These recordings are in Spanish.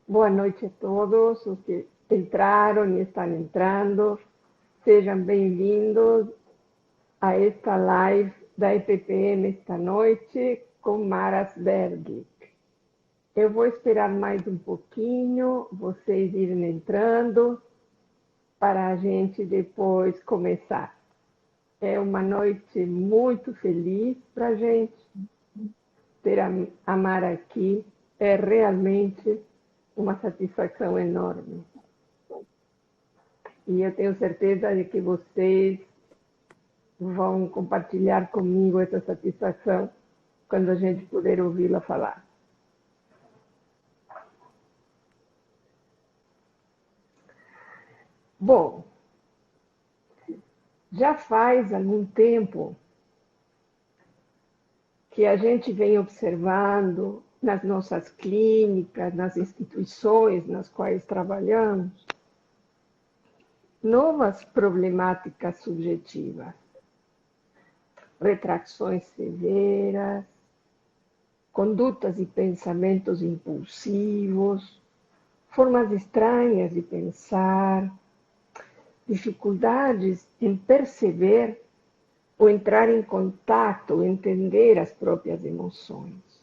Boa noite a todos os que entraram e estão entrando. Sejam bem-vindos a esta live da EPPM esta noite com Mara Sverglik. Eu vou esperar mais um pouquinho, vocês irem entrando, para a gente depois começar. É uma noite muito feliz para a gente ter a Mara aqui. É realmente uma satisfação enorme. E eu tenho certeza de que vocês vão compartilhar comigo essa satisfação quando a gente puder ouvi-la falar. Bom, já faz algum tempo que a gente vem observando nas nossas clínicas, nas instituições nas quais trabalhamos, novas problemáticas subjetivas, retrações severas, condutas e pensamentos impulsivos, formas estranhas de pensar, dificuldades em perceber ou entrar em contato, entender as próprias emoções.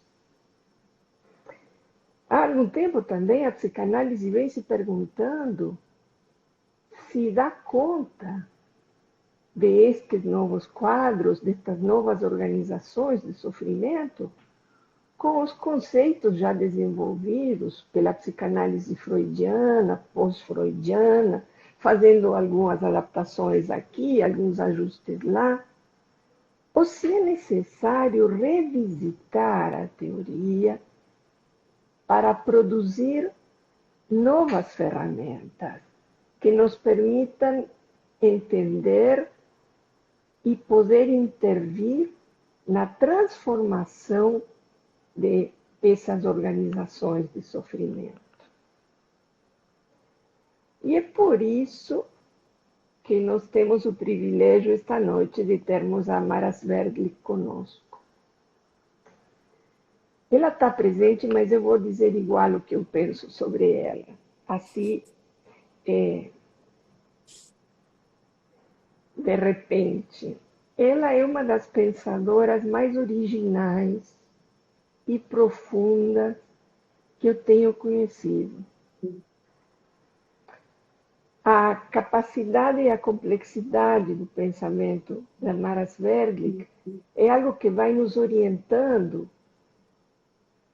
Há algum tempo também a psicanálise vem se perguntando se dá conta destes novos quadros, destas novas organizações de sofrimento, com os conceitos já desenvolvidos pela psicanálise freudiana, pós-freudiana, fazendo algumas adaptações aqui, alguns ajustes lá, ou se é necessário revisitar a teoria para produzir novas ferramentas que nos permitam entender e poder intervir na transformação de essas organizações de sofrimento. E é por isso que nós temos o privilégio esta noite de termos a Mara Sverglik conosco. Ela está presente, mas eu vou dizer igual o que eu penso sobre ela. Assim, de repente, ela é uma das pensadoras mais originais e profundas que eu tenho conhecido. A capacidade e a complexidade do pensamento da Mara Sverglik é algo que vai nos orientando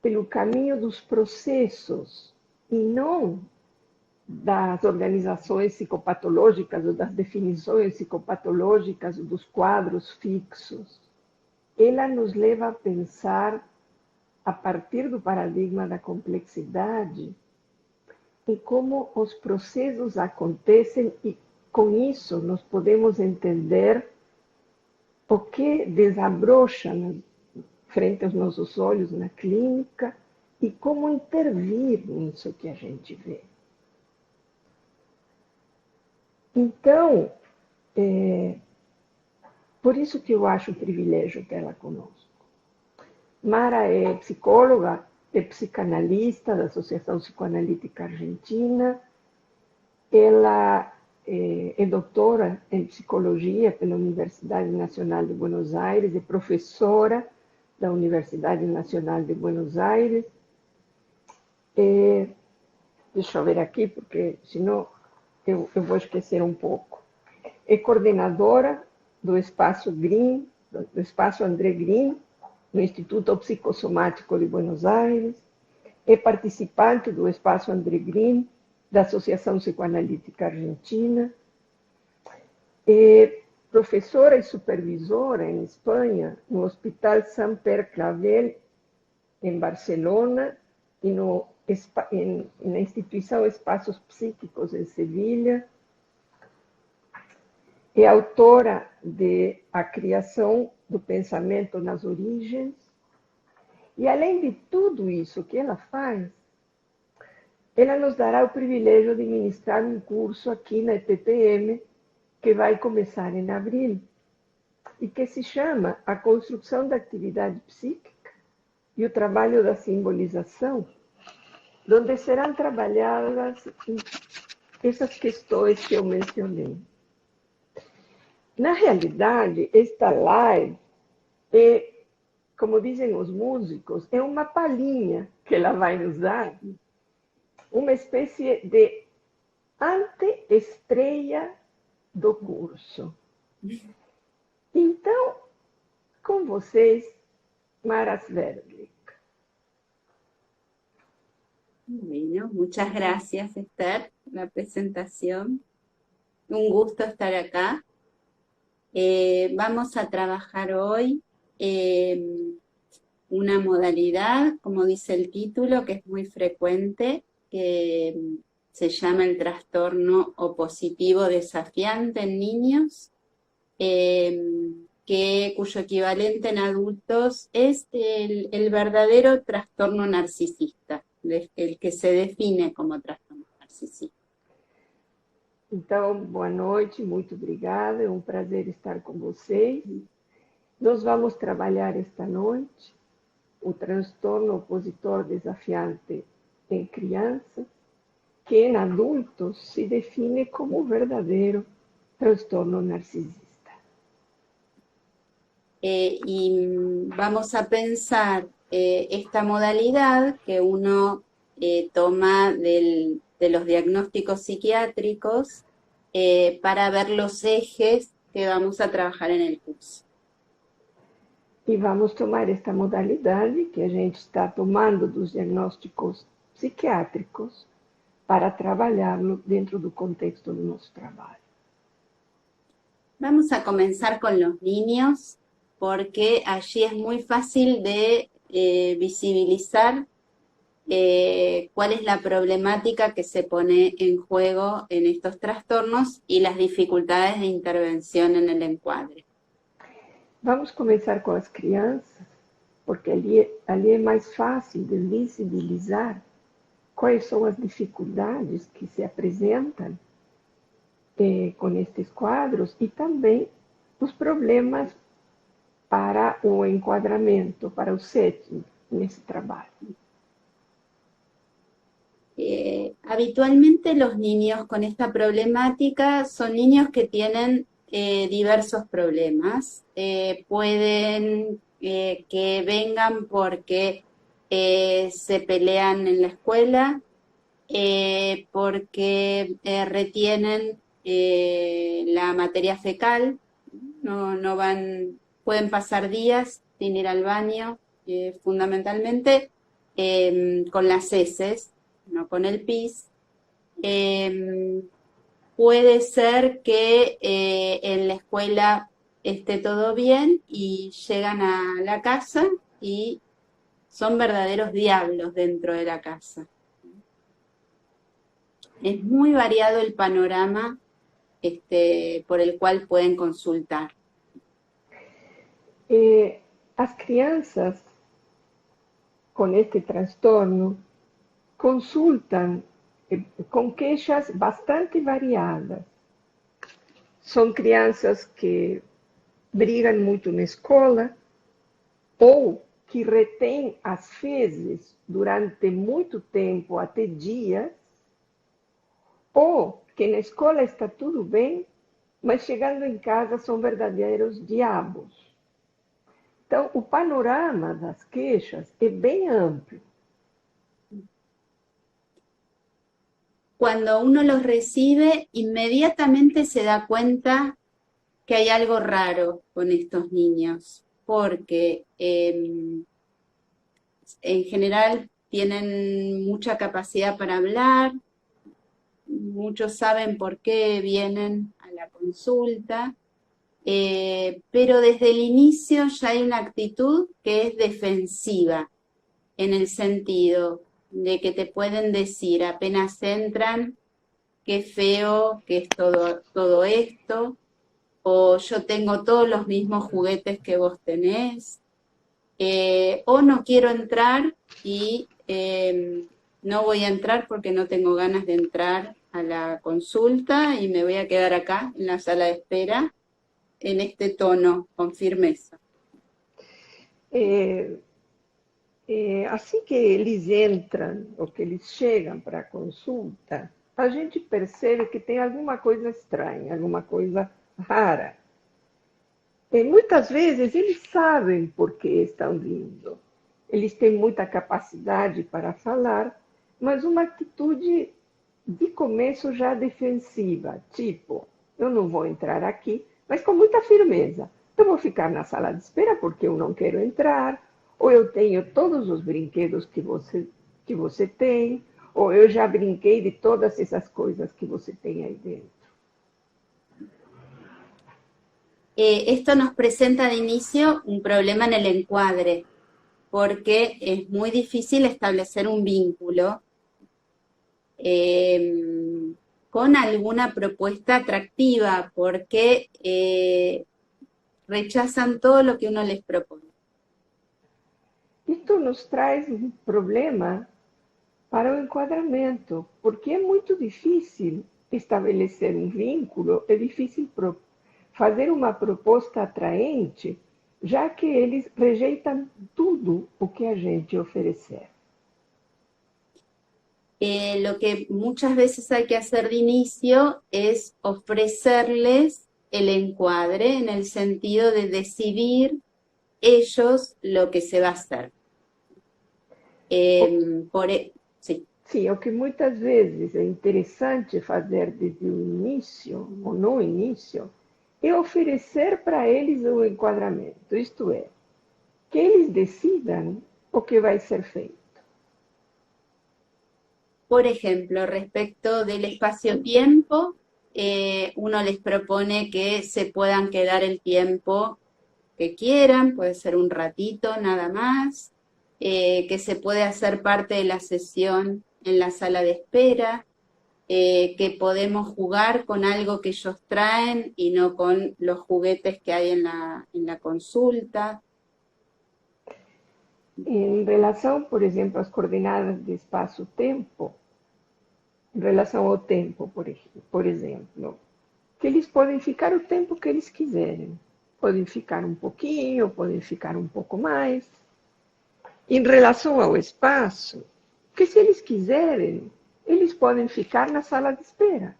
pelo caminho dos processos e não das organizações psicopatológicas ou das definições psicopatológicas ou dos quadros fixos. Ela nos leva a pensar, a partir do paradigma da complexidade, em como os processos acontecem e, com isso, nós podemos entender o que desabrocha frente aos nossos olhos na clínica e como intervir nisso que a gente vê. Então, por isso que eu acho um privilégio tê-la conosco. Mara é psicóloga, é psicanalista da Associação Psicoanalítica Argentina, ela é doutora em psicologia pela Universidade Nacional de Buenos Aires, é professora da Universidade Nacional de Buenos Aires. Deixa eu ver aqui, porque senão eu vou esquecer um pouco. É coordenadora do Espaço Green, do Espaço André Green, no Instituto Psicossomático de Buenos Aires, é participante do Espaço André Green, da Associação Psicoanalítica Argentina, é professora e supervisora em Espanha, no Hospital Sant Pere Clavel, em Barcelona, e na instituição Espaços Psíquicos, em Sevilha. É autora de A Criação do Pensamento nas Origens. E, além de tudo isso que ela faz, ela nos dará o privilégio de ministrar um curso aqui na EPPM, que vai começar em abril, e que se chama A Construção da Atividade Psíquica e o Trabalho da Simbolização, donde serão trabalhadas essas questões que eu mencionei. Na realidade, esta live é, como dizem os músicos, é uma palhinha que ela vai nos dar, uma espécie de anteestreia do curso. Então, com vocês, Mara Sverdlik. Bueno, muchas gracias, Esther, por la presentación. Un gusto estar acá. Vamos a trabajar hoy una modalidad, como dice el título, que es muy frecuente, que se llama el trastorno opositivo desafiante en niños, cuyo equivalente en adultos es el verdadero trastorno narcisista, el que se define como trastorno narcisista. Então, boa noite, muito obrigada, é um prazer estar com vocês. Nós vamos trabalhar esta noite o transtorno opositor desafiante em crianças, que em adultos se define como o verdadeiro transtorno narcisista. Y vamos a pensar esta modalidad que uno toma de los diagnósticos psiquiátricos para ver los ejes que vamos a trabajar en el curso. E vamos tomar esta modalidade que a gente está tomando dos diagnósticos psiquiátricos para trabalhá-lo dentro do contexto do nosso trabalho. Vamos a comenzar con los niños, porque allí es muy fácil de visibilizar cuál es la problemática que se pone en juego en estos trastornos y las dificultades de intervención en el encuadre. Vamos começar com as crianças, porque ali é mais fácil de visibilizar quais são as dificuldades que se apresentam com estes quadros e também os problemas para o enquadramento, para o setting nesse trabalho. Habitualmente los niños con esta problemática son niños que tienen diversos problemas. Pueden que vengan porque se pelean en la escuela, porque retienen la materia fecal, no van, pueden pasar días sin ir al baño, fundamentalmente con las heces, no con el pis. Puede ser que en la escuela esté todo bien y llegan a la casa y son verdaderos diablos dentro de la casa. Es muy variado el panorama por el cual pueden consultar. As crianças com este transtorno consultam com queixas bastante variadas. São crianças que brigam muito na escola ou que retêm as fezes durante muito tempo, até dias, ou que na escola está tudo bem, mas chegando em casa são verdadeiros diabos. Então, o panorama das queixas é bem amplo. Cuando uno los recibe, inmediatamente se da cuenta que hay algo raro con estos niños, porque en general tienen mucha capacidad para hablar, muchos saben por qué vienen a la consulta, pero desde el inicio ya hay una actitud que es defensiva, en el sentido de que te pueden decir apenas entran, qué feo que es todo esto, o yo tengo todos los mismos juguetes que vos tenés, o no quiero entrar y no voy a entrar porque no tengo ganas de entrar a la consulta y me voy a quedar acá en la sala de espera en este tono, con firmeza. assim que eles entram ou que eles chegam para a consulta, a gente percebe que tem alguma coisa estranha, alguma coisa rara. E muitas vezes eles sabem por que estão vindo. Eles têm muita capacidade para falar, mas uma atitude de começo já defensiva, tipo, eu não vou entrar aqui, mas com muita firmeza. Eu vou ficar na sala de espera porque eu não quero entrar, ou eu tenho todos os brinquedos que você tem, ou eu já brinquei de todas essas coisas que você tem aí dentro. Esto nos presenta de inicio un problema en el encuadre, porque es muy difícil establecer un vínculo con alguna propuesta atractiva, porque rechazan todo lo que uno les propone. Isso nos traz um problema para o enquadramento, porque é muito difícil estabelecer um vínculo, é difícil fazer uma proposta atraente, já que eles rejeitam tudo o que a gente oferecer. Lo que muchas veces hay que hacer de inicio es ofrecerles el encuadre en el sentido de decidir ellos lo que se va a hacer. Sí. Sim, o que muitas vezes é interessante fazer desde o início, ou no início, é oferecer para eles o enquadramento, isto é, que eles decidam o que vai ser feito. Por ejemplo, respecto del espacio-tiempo, uno les propone que se puedan quedar el tiempo que quieran, puede ser un ratito nada más, que se puede hacer parte de la sesión en la sala de espera, que podemos jugar con algo que ellos traen y no con los juguetes que hay en la consulta. Em relação, por exemplo, às coordenadas de espaço-tempo, em relação ao tempo, por exemplo, que eles podem ficar o tempo que eles quiserem. Podem ficar um pouquinho, podem ficar um pouco mais. Em relação ao espaço, que se eles quiserem, eles podem ficar na sala de espera.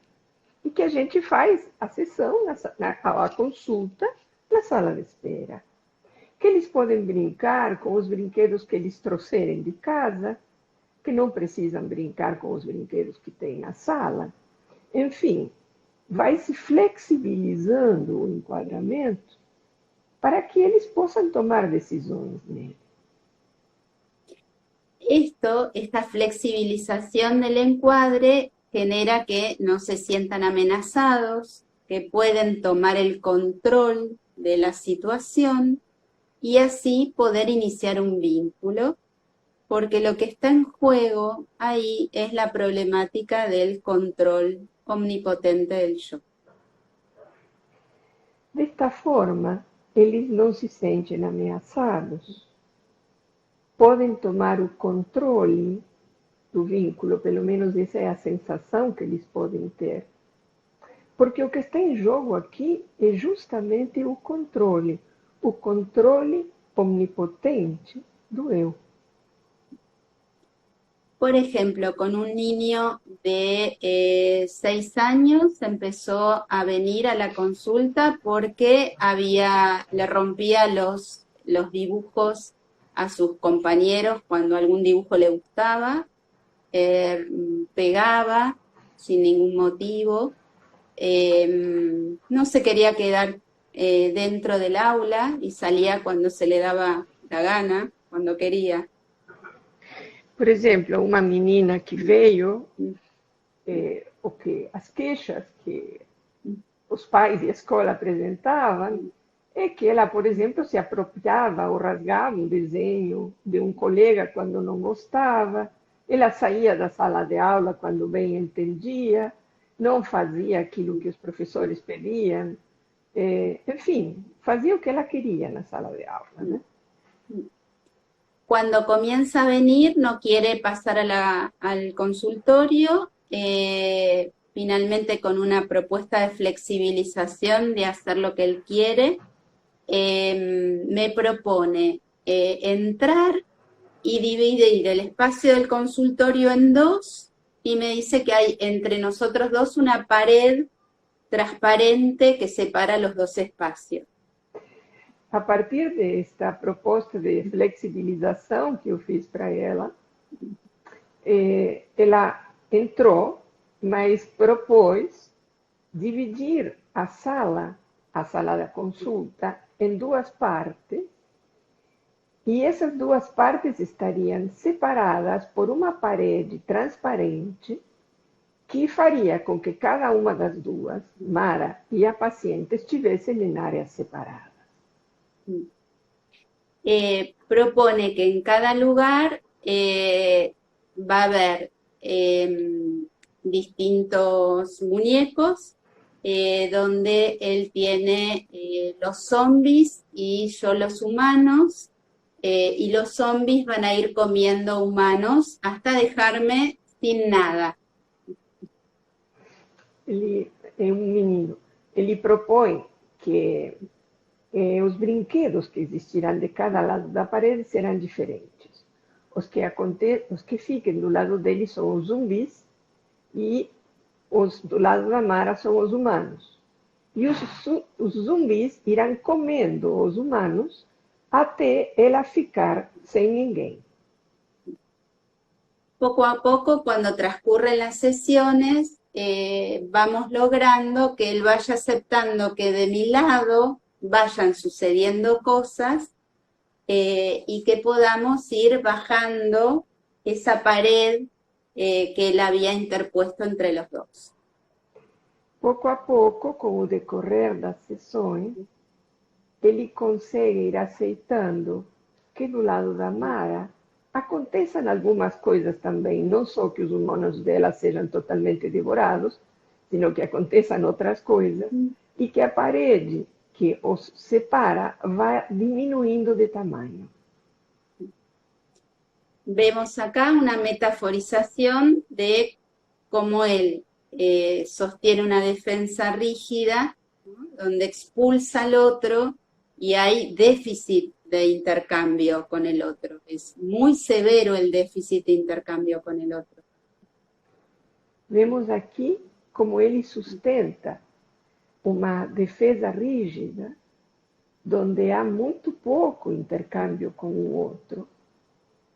E que a gente faz a sessão, a consulta, na sala de espera. Que eles podem brincar com os brinquedos que eles trouxerem de casa, que não precisam brincar com os brinquedos que tem na sala. Enfim, vai se flexibilizando o enquadramento para que eles possam tomar decisões nele. Esta flexibilización del encuadre genera que no se sientan amenazados, que pueden tomar el control de la situación y así poder iniciar un vínculo, porque lo que está en juego ahí es la problemática del control omnipotente del yo. Desta forma, eles não se sentem ameaçados, podem tomar o controle do vínculo, pelo menos essa é a sensação que eles podem ter. Porque o que está em jogo aqui é justamente o controle omnipotente do eu. Por ejemplo, con un niño de 6 años empezó a venir a la consulta porque le rompía los dibujos a sus compañeros cuando algún dibujo le gustaba, pegaba sin ningún motivo, no se quería quedar dentro del aula y salía cuando se le daba la gana, cuando quería. Por exemplo, uma menina que veio, as queixas que os pais e a escola apresentavam é que ela, por exemplo, se apropriava ou rasgava um desenho de um colega quando não gostava, ela saía da sala de aula quando bem entendia, não fazia aquilo que os professores pediam, enfim, fazia o que ela queria na sala de aula, né? Cuando comienza a venir no quiere pasar al consultorio, finalmente con una propuesta de flexibilización de hacer lo que él quiere, me propone entrar y dividir el espacio del consultorio en dos, y me dice que hay entre nosotros dos una pared transparente que separa los dos espacios. A partir desta proposta de flexibilização que eu fiz para ela, ela entrou, mas propôs dividir a sala da consulta, em duas partes, e essas duas partes estariam separadas por uma parede transparente que faria com que cada uma das duas, Mara e a paciente, estivessem em áreas separadas. Propone que en cada lugar va a haber distintos muñecos, donde él tiene los zombies y yo los humanos, y los zombies van a ir comiendo humanos hasta dejarme sin nada. Ele é um menino. Ele propõe que os brinquedos que existirão de cada lado da parede serão diferentes. Os que fiquem do lado dele são os zumbis e os do lado da Mara são os humanos. E os zumbis irão comendo os humanos até ela ficar sem ninguém. Poco a poco, cuando transcurren las sesiones, vamos logrando que él vaya aceptando que de mi lado vayan sucediendo cosas, y que podamos ir bajando esa pared que él había interpuesto entre los dos. Pouco a pouco, com o decorrer das sessões, ele consegue ir aceitando que do lado da Mara aconteçam algumas coisas também, não só que os humanos dela sejam totalmente devorados, sino que aconteçam outras coisas, e que a parede que os separa va diminuindo de tamaño. Vemos acá una metaforización de cómo él sostiene una defensa rígida, ¿no?, donde expulsa al otro y hay déficit de intercambio con el otro. Es muy severo el déficit de intercambio con el otro. Vemos aqui como ele sustenta uma defesa rígida, onde há muito pouco intercâmbio com o outro,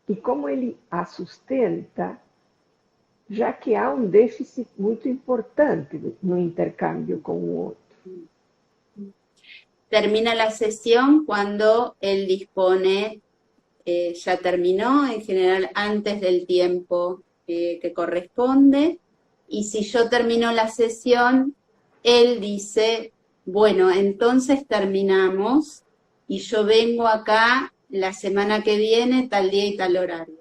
e como ele a sustenta, já que há um déficit muito importante no intercâmbio com o outro. Termina la sesión cuando él dispone, ya terminó, en general antes del tiempo que corresponde, y si yo termino la sesión, él dice, bueno, entonces terminamos y yo vengo acá la semana que viene, tal día y tal horario.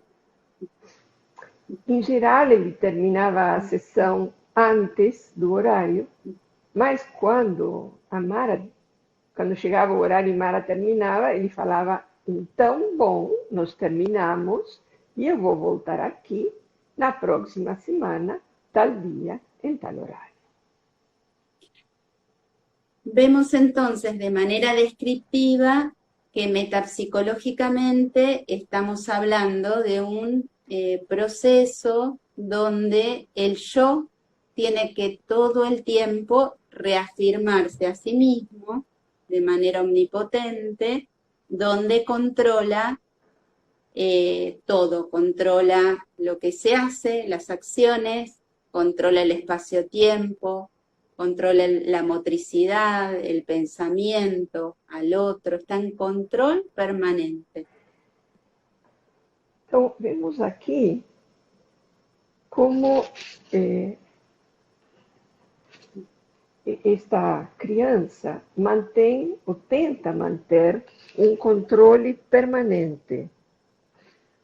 Em geral, ele terminava a sessão antes do horário, mas quando chegava o horário e Mara terminava, ele falava, então, bom, nós terminamos e eu vou voltar aqui na próxima semana, tal dia, em tal horário. Vemos entonces de manera descriptiva que metapsicológicamente estamos hablando de un proceso donde el yo tiene que todo el tiempo reafirmarse a sí mismo de manera omnipotente, donde controla todo, controla lo que se hace, las acciones, controla el espacio-tiempo, controla la motricidad, el pensamiento al otro, está en control permanente. Então, vemos aqui como esta criança mantém ou tenta manter um controle permanente,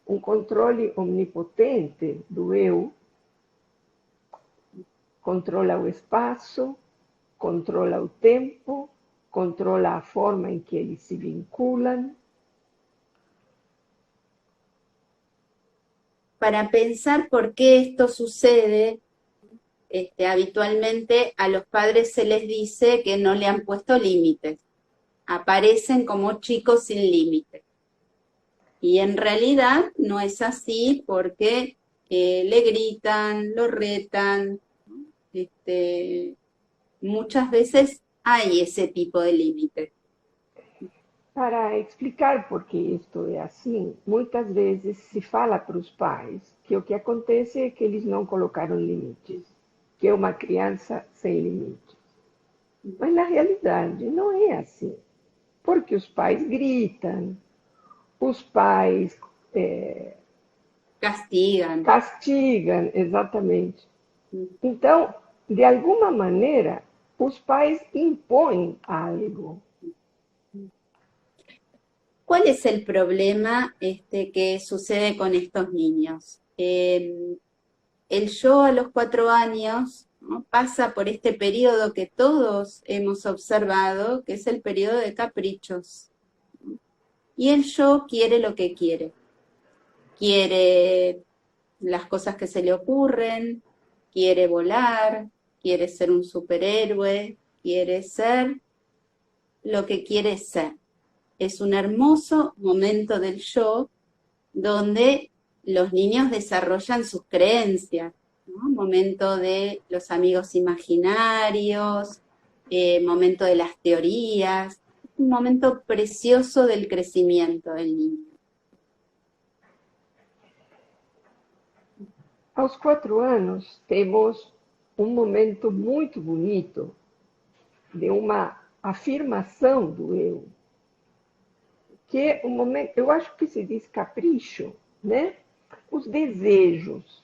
um controle omnipotente do eu, controla o espaço, controla o tempo, controla a forma em que eles se vinculam. Para pensar por qué esto sucede, habitualmente a los padres se les dice que no le han puesto límites. Aparecen como chicos sin límites. Y en realidad no es así porque le gritan, lo retan, ¿no? Muchas veces hay esse tipo de límite. Para explicar por que isto é assim, muitas vezes se fala para os pais que o que acontece é que eles não colocaram limites, que é uma criança sem limites. Mas na realidade não é assim, porque os pais gritam, os pais Castigan. castigam, exatamente. Então, de alguma maneira, os pais impõem algo. ¿Cuál es el problema que sucede con estos niños? El yo a los 4 años, ¿no?, pasa por este periodo que todos hemos observado, que es el periodo de caprichos. Y el yo quiere lo que quiere. Quiere las cosas que se le ocurren, quiere volar, quiere ser un superhéroe, quiere ser lo que quiere ser. Es un hermoso momento del yo donde los niños desarrollan sus creencias, ¿no? Momento de los amigos imaginarios, momento de las teorías, un momento precioso del crecimiento del niño. Aos 4 anos, temos um momento muito bonito de uma afirmação do eu, que é um momento, eu acho que se diz capricho, né? Os desejos.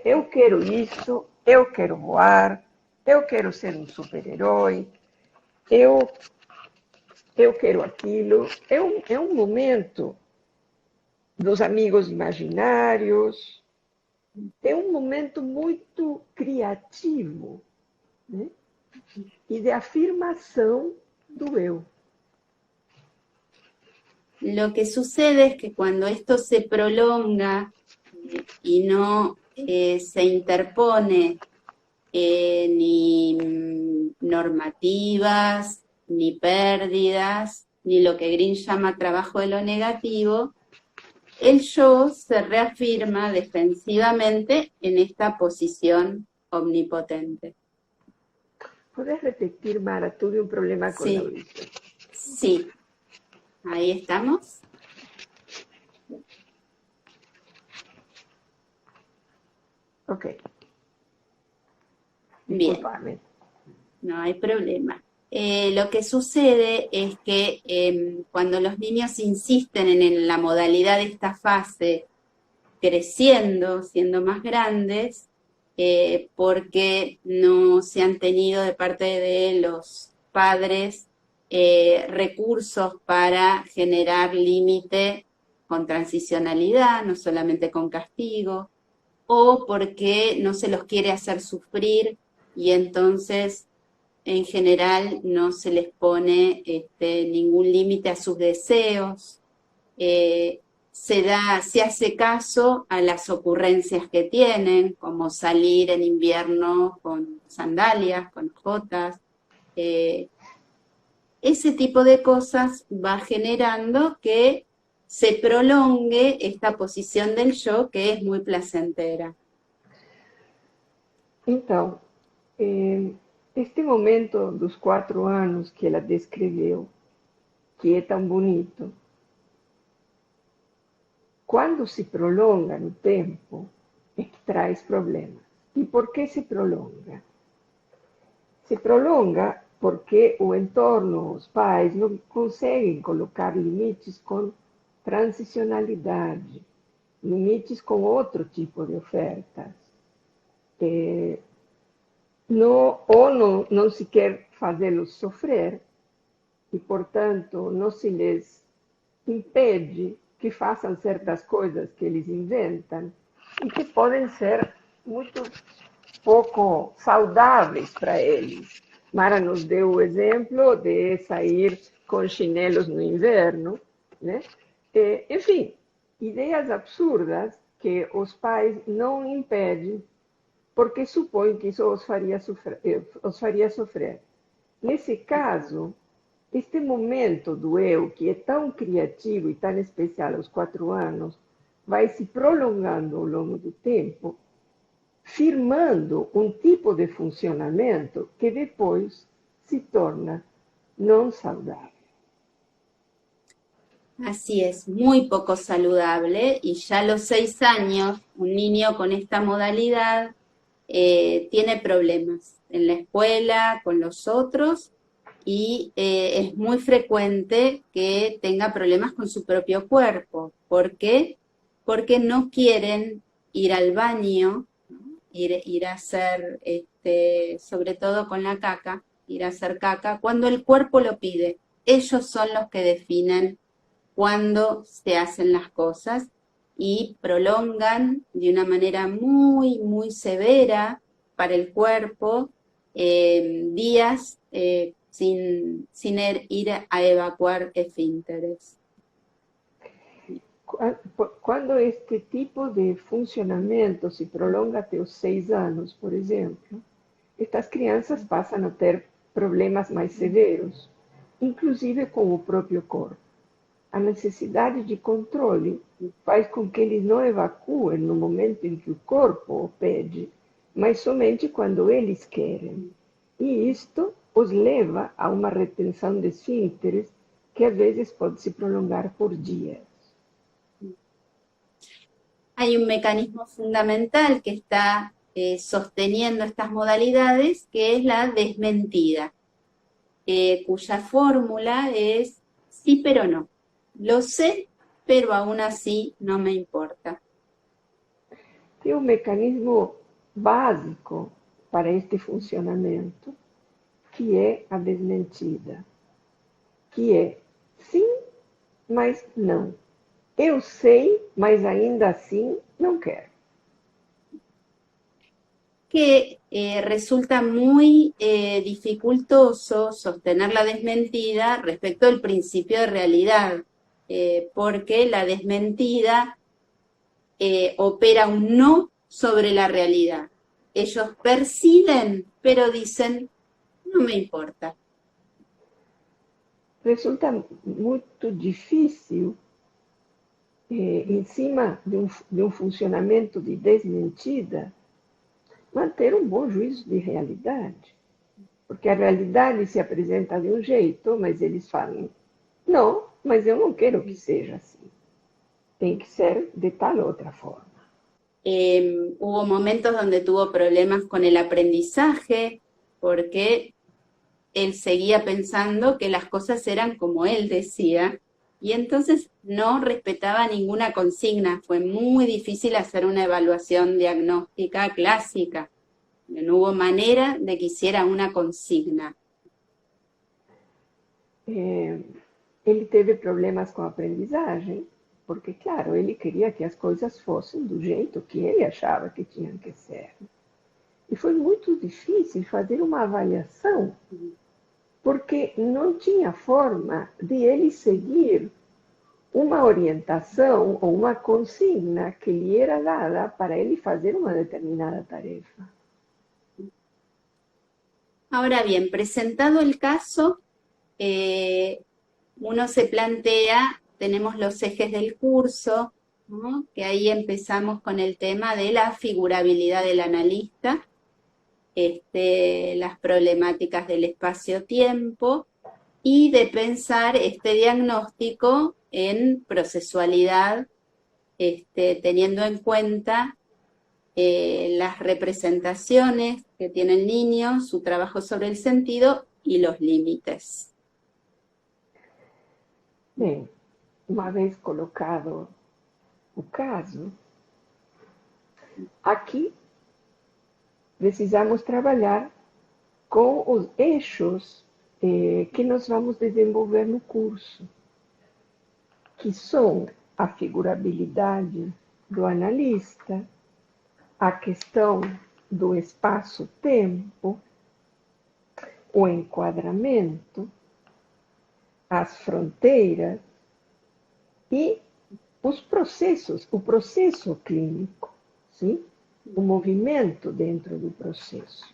Eu quero isso, eu quero voar, eu quero ser um super-herói, eu quero aquilo. É um momento dos amigos imaginários, é um momento muito criativo, né? E de afirmação do eu. Lo que sucede es que cuando esto se prolonga y no se interpone ni normativas, ni pérdidas, ni lo que Green llama trabajo de lo negativo, el yo se reafirma defensivamente en esta posición omnipotente. ¿Puedes repetir, Mara? Tuve un problema con la audición. Sí. Ahí estamos. Ok. Disculpame. Bien. No hay problema. Lo que sucede es que cuando los niños insisten en la modalidad de esta fase, creciendo, siendo más grandes, porque no se han tenido de parte de los padres recursos para generar límite con transicionalidad, no solamente con castigo, o porque no se los quiere hacer sufrir y entonces en general no se les pone ningún límite a sus deseos. Se hace caso a las ocurrencias que tienen, como salir en invierno con sandalias, con jotas. Ese tipo de cosas va generando que se prolongue esta posición del yo que es muy placentera. Então, este momento dos 4 anos que ela descreveu, que é tão bonito, quando se prolonga no tempo, é que traz problemas. E por que se prolonga? Se prolonga porque o entorno, os pais, não conseguem colocar limites com transicionalidade, limites com outro tipo de ofertas. Não se quer fazê-los sofrer e, portanto, não se lhes impede que façam certas coisas que eles inventam e que podem ser muito pouco saudáveis para eles. Mara nos deu o exemplo de sair com chinelos no inverno, né? Enfim, ideias absurdas que os pais não impedem porque supõem que isso os faria sofrer. Nesse caso, este momento do eu, que é tão criativo e tão especial aos 4 anos, vai se prolongando ao longo do tempo, firmando um tipo de funcionamento que depois se torna não saudável. Así es, muy poco saludable y ya a los 6 años un niño con esta modalidad tiene problemas en la escuela, con los otros y es muy frecuente que tenga problemas con su propio cuerpo. ¿Por qué? Porque no quieren ir al baño, ¿no? Ir a hacer, sobre todo con la caca, ir a hacer caca, cuando el cuerpo lo pide. Ellos son los que definen cuándo se hacen las cosas y prolongan de una manera muy, muy severa para el cuerpo días sin ir a evacuar esfínteres. Quando este tipo de funcionamento se prolonga até os 6 anos, por exemplo, estas crianças passam a ter problemas mais severos, inclusive com o próprio corpo. A necessidade de controle faz com que eles não evacuem no momento em que o corpo o pede, mas somente quando eles querem. E isto os leva a uma retenção de esfínteres que às vezes pode se prolongar por dias. Hay un mecanismo fundamental que está sosteniendo estas modalidades, que es la desmentida, cuya fórmula es sí pero no. Lo sé, pero aún así no me importa. Tem um mecanismo básico para este funcionamento, que é a desmentida, que é sim, mas não. Eu sei, mas ainda assim não quero. Que resulta muy dificultoso sostener la desmentida respecto al principio de realidad, porque la desmentida opera un no sobre la realidad. Ellos perciben, pero dicen, no me importa. Resulta muito difícil, em cima de um funcionamento de desmentida, manter um bom juízo de realidade. Porque a realidade se apresenta de um jeito, mas eles falam, não, mas eu não quero que seja assim. Tem que ser de tal outra forma. Hubo momentos donde tuvo problemas con el aprendizaje, porque él seguía pensando que las cosas eran como él decía, y entonces no respetaba ninguna consigna. Fue muy difícil hacer una evaluación diagnóstica clásica. No hubo manera de que hiciera una consigna. Ele teve problemas com a aprendizagem, porque, claro, ele queria que as coisas fossem do jeito que ele achava que tinham que ser. E foi muito difícil fazer uma avaliação, porque não tinha forma de ele seguir uma orientação ou uma consigna que lhe era dada para ele fazer uma determinada tarefa. Ahora bien, presentado el caso, uno se plantea, tenemos los ejes del curso, ¿no? Que ahí empezamos con el tema de la figurabilidad del analista, las problemáticas del espacio-tiempo y de pensar este diagnóstico en procesualidad, teniendo en cuenta las representaciones que tiene el niño, su trabajo sobre el sentido y los límites. Bem, uma vez colocado o caso, aqui precisamos trabalhar com os eixos que nós vamos desenvolver no curso, que são a figurabilidade do analista, a questão do espaço-tempo, o enquadramento, as fronteiras e os processos, o processo clínico, sim? O movimento dentro do processo.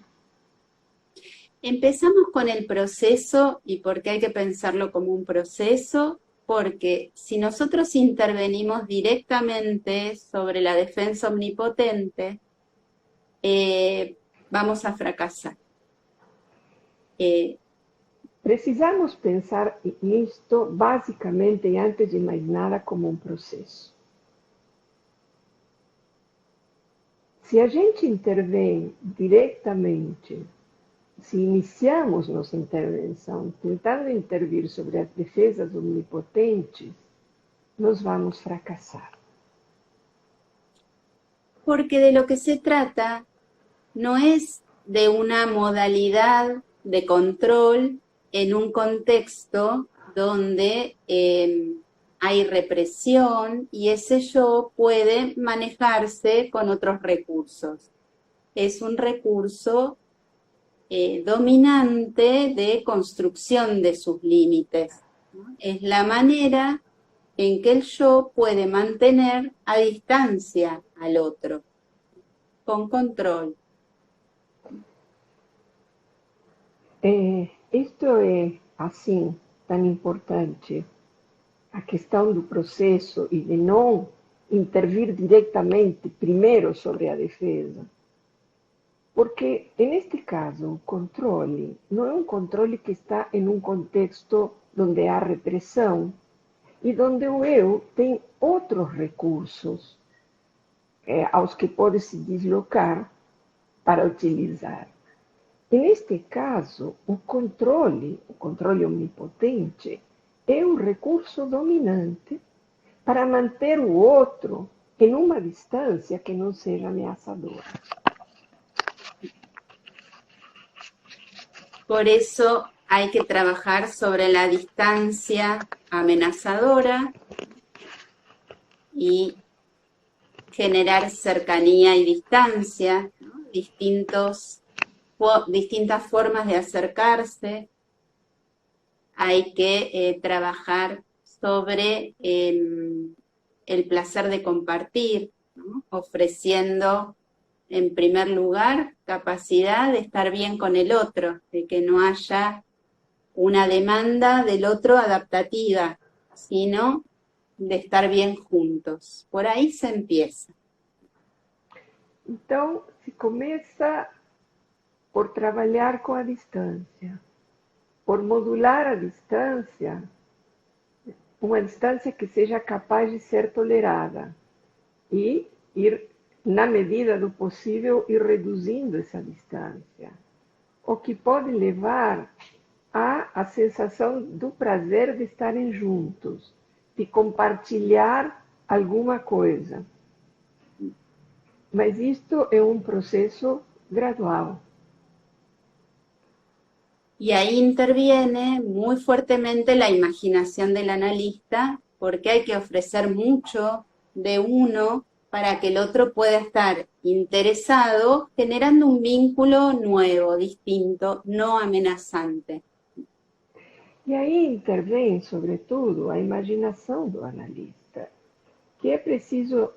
Empezamos con el proceso y por qué hay que pensarlo como un proceso, porque si nosotros intervenimos directamente sobre la defensa omnipotente, vamos a fracasar. Precisamos pensar nisto basicamente e antes de mais nada como um processo. Se a gente intervém diretamente, se iniciamos nossa intervenção tentando intervir sobre as defesas omnipotentes, nós vamos fracassar. Porque de lo que se trata no es de una modalidad de control en un contexto donde hay represión y ese yo puede manejarse con otros recursos. Es un recurso dominante de construcción de sus límites, ¿no? Es la manera en que el yo puede mantener a distancia al otro, con control. Isto é, assim, tão importante, a questão do processo e de não intervir diretamente primeiro sobre a defesa. Porque, neste caso, o controle não é um controle que está em um contexto onde há repressão e onde o eu tem outros recursos aos que pode se deslocar para utilizar. E neste caso, o controle omnipotente, é um recurso dominante para manter o outro em uma distância que não seja ameaçadora. Por eso hay que trabajar sobre la distancia amenazadora y generar cercanía y distancia, ¿no? Distintas formas de acercarse. Hay que trabajar sobre el placer de compartir, ¿no? Ofreciendo en primer lugar capacidad de estar bien con el otro, de que no haya una demanda del otro adaptativa, sino de estar bien juntos. Por ahí se empieza. Então, se começa por trabalhar com a distância, por modular a distância, uma distância que seja capaz de ser tolerada e ir, na medida do possível, ir reduzindo essa distância, o que pode levar à sensação do prazer de estarem juntos, de compartilhar alguma coisa. Mas isto é um processo gradual. Y ahí interviene muy fuertemente la imaginación del analista, porque hay que ofrecer mucho de uno para que el otro pueda estar interesado, generando un vínculo nuevo, distinto, no amenazante. E aí intervém, sobretudo, a imaginação do analista, que é preciso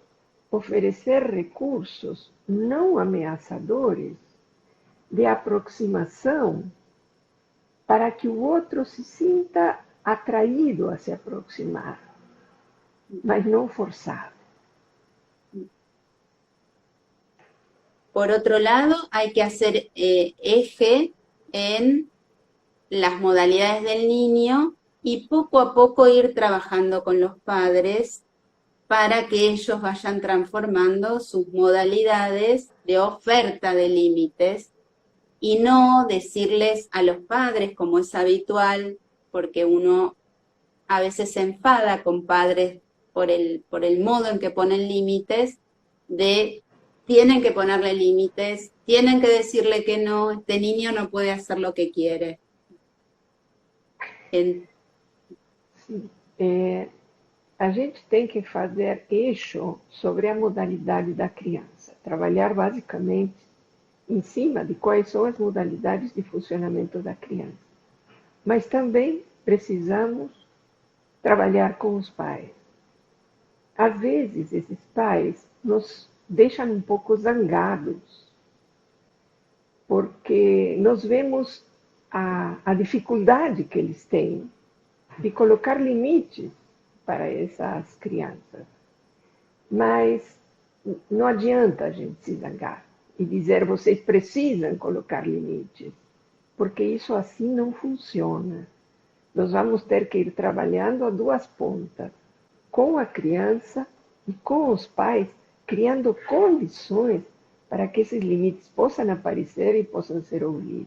oferecer recursos não ameaçadores de aproximação para que o outro se sinta atraído a se aproximar, mas não forçado. Por otro lado, hay que hacer eje en las modalidades del niño y poco a poco ir trabajando con los padres para que ellos vayan transformando sus modalidades de oferta de límites y no decirles a los padres, como es habitual, porque uno a veces se enfada con padres por el modo en que ponen límites, de tienen que ponerle límites, tienen que decirle que no, este niño no puede hacer lo que quiere. Sim. A gente tem que fazer eixo sobre a modalidade da criança, trabalhar basicamente em cima de quais são as modalidades de funcionamento da criança. Mas também precisamos trabalhar com os pais. Às vezes, esses pais nos deixam um pouco zangados, porque nós vemos a dificuldade que eles têm de colocar limites para essas crianças. Mas não adianta a gente se zangar e dizer vocês precisam colocar limites, porque isso assim não funciona. Nós vamos ter que ir trabalhando a duas pontas, com a criança e com os pais, criando condições para que esses limites possam aparecer e possam ser ouvidos.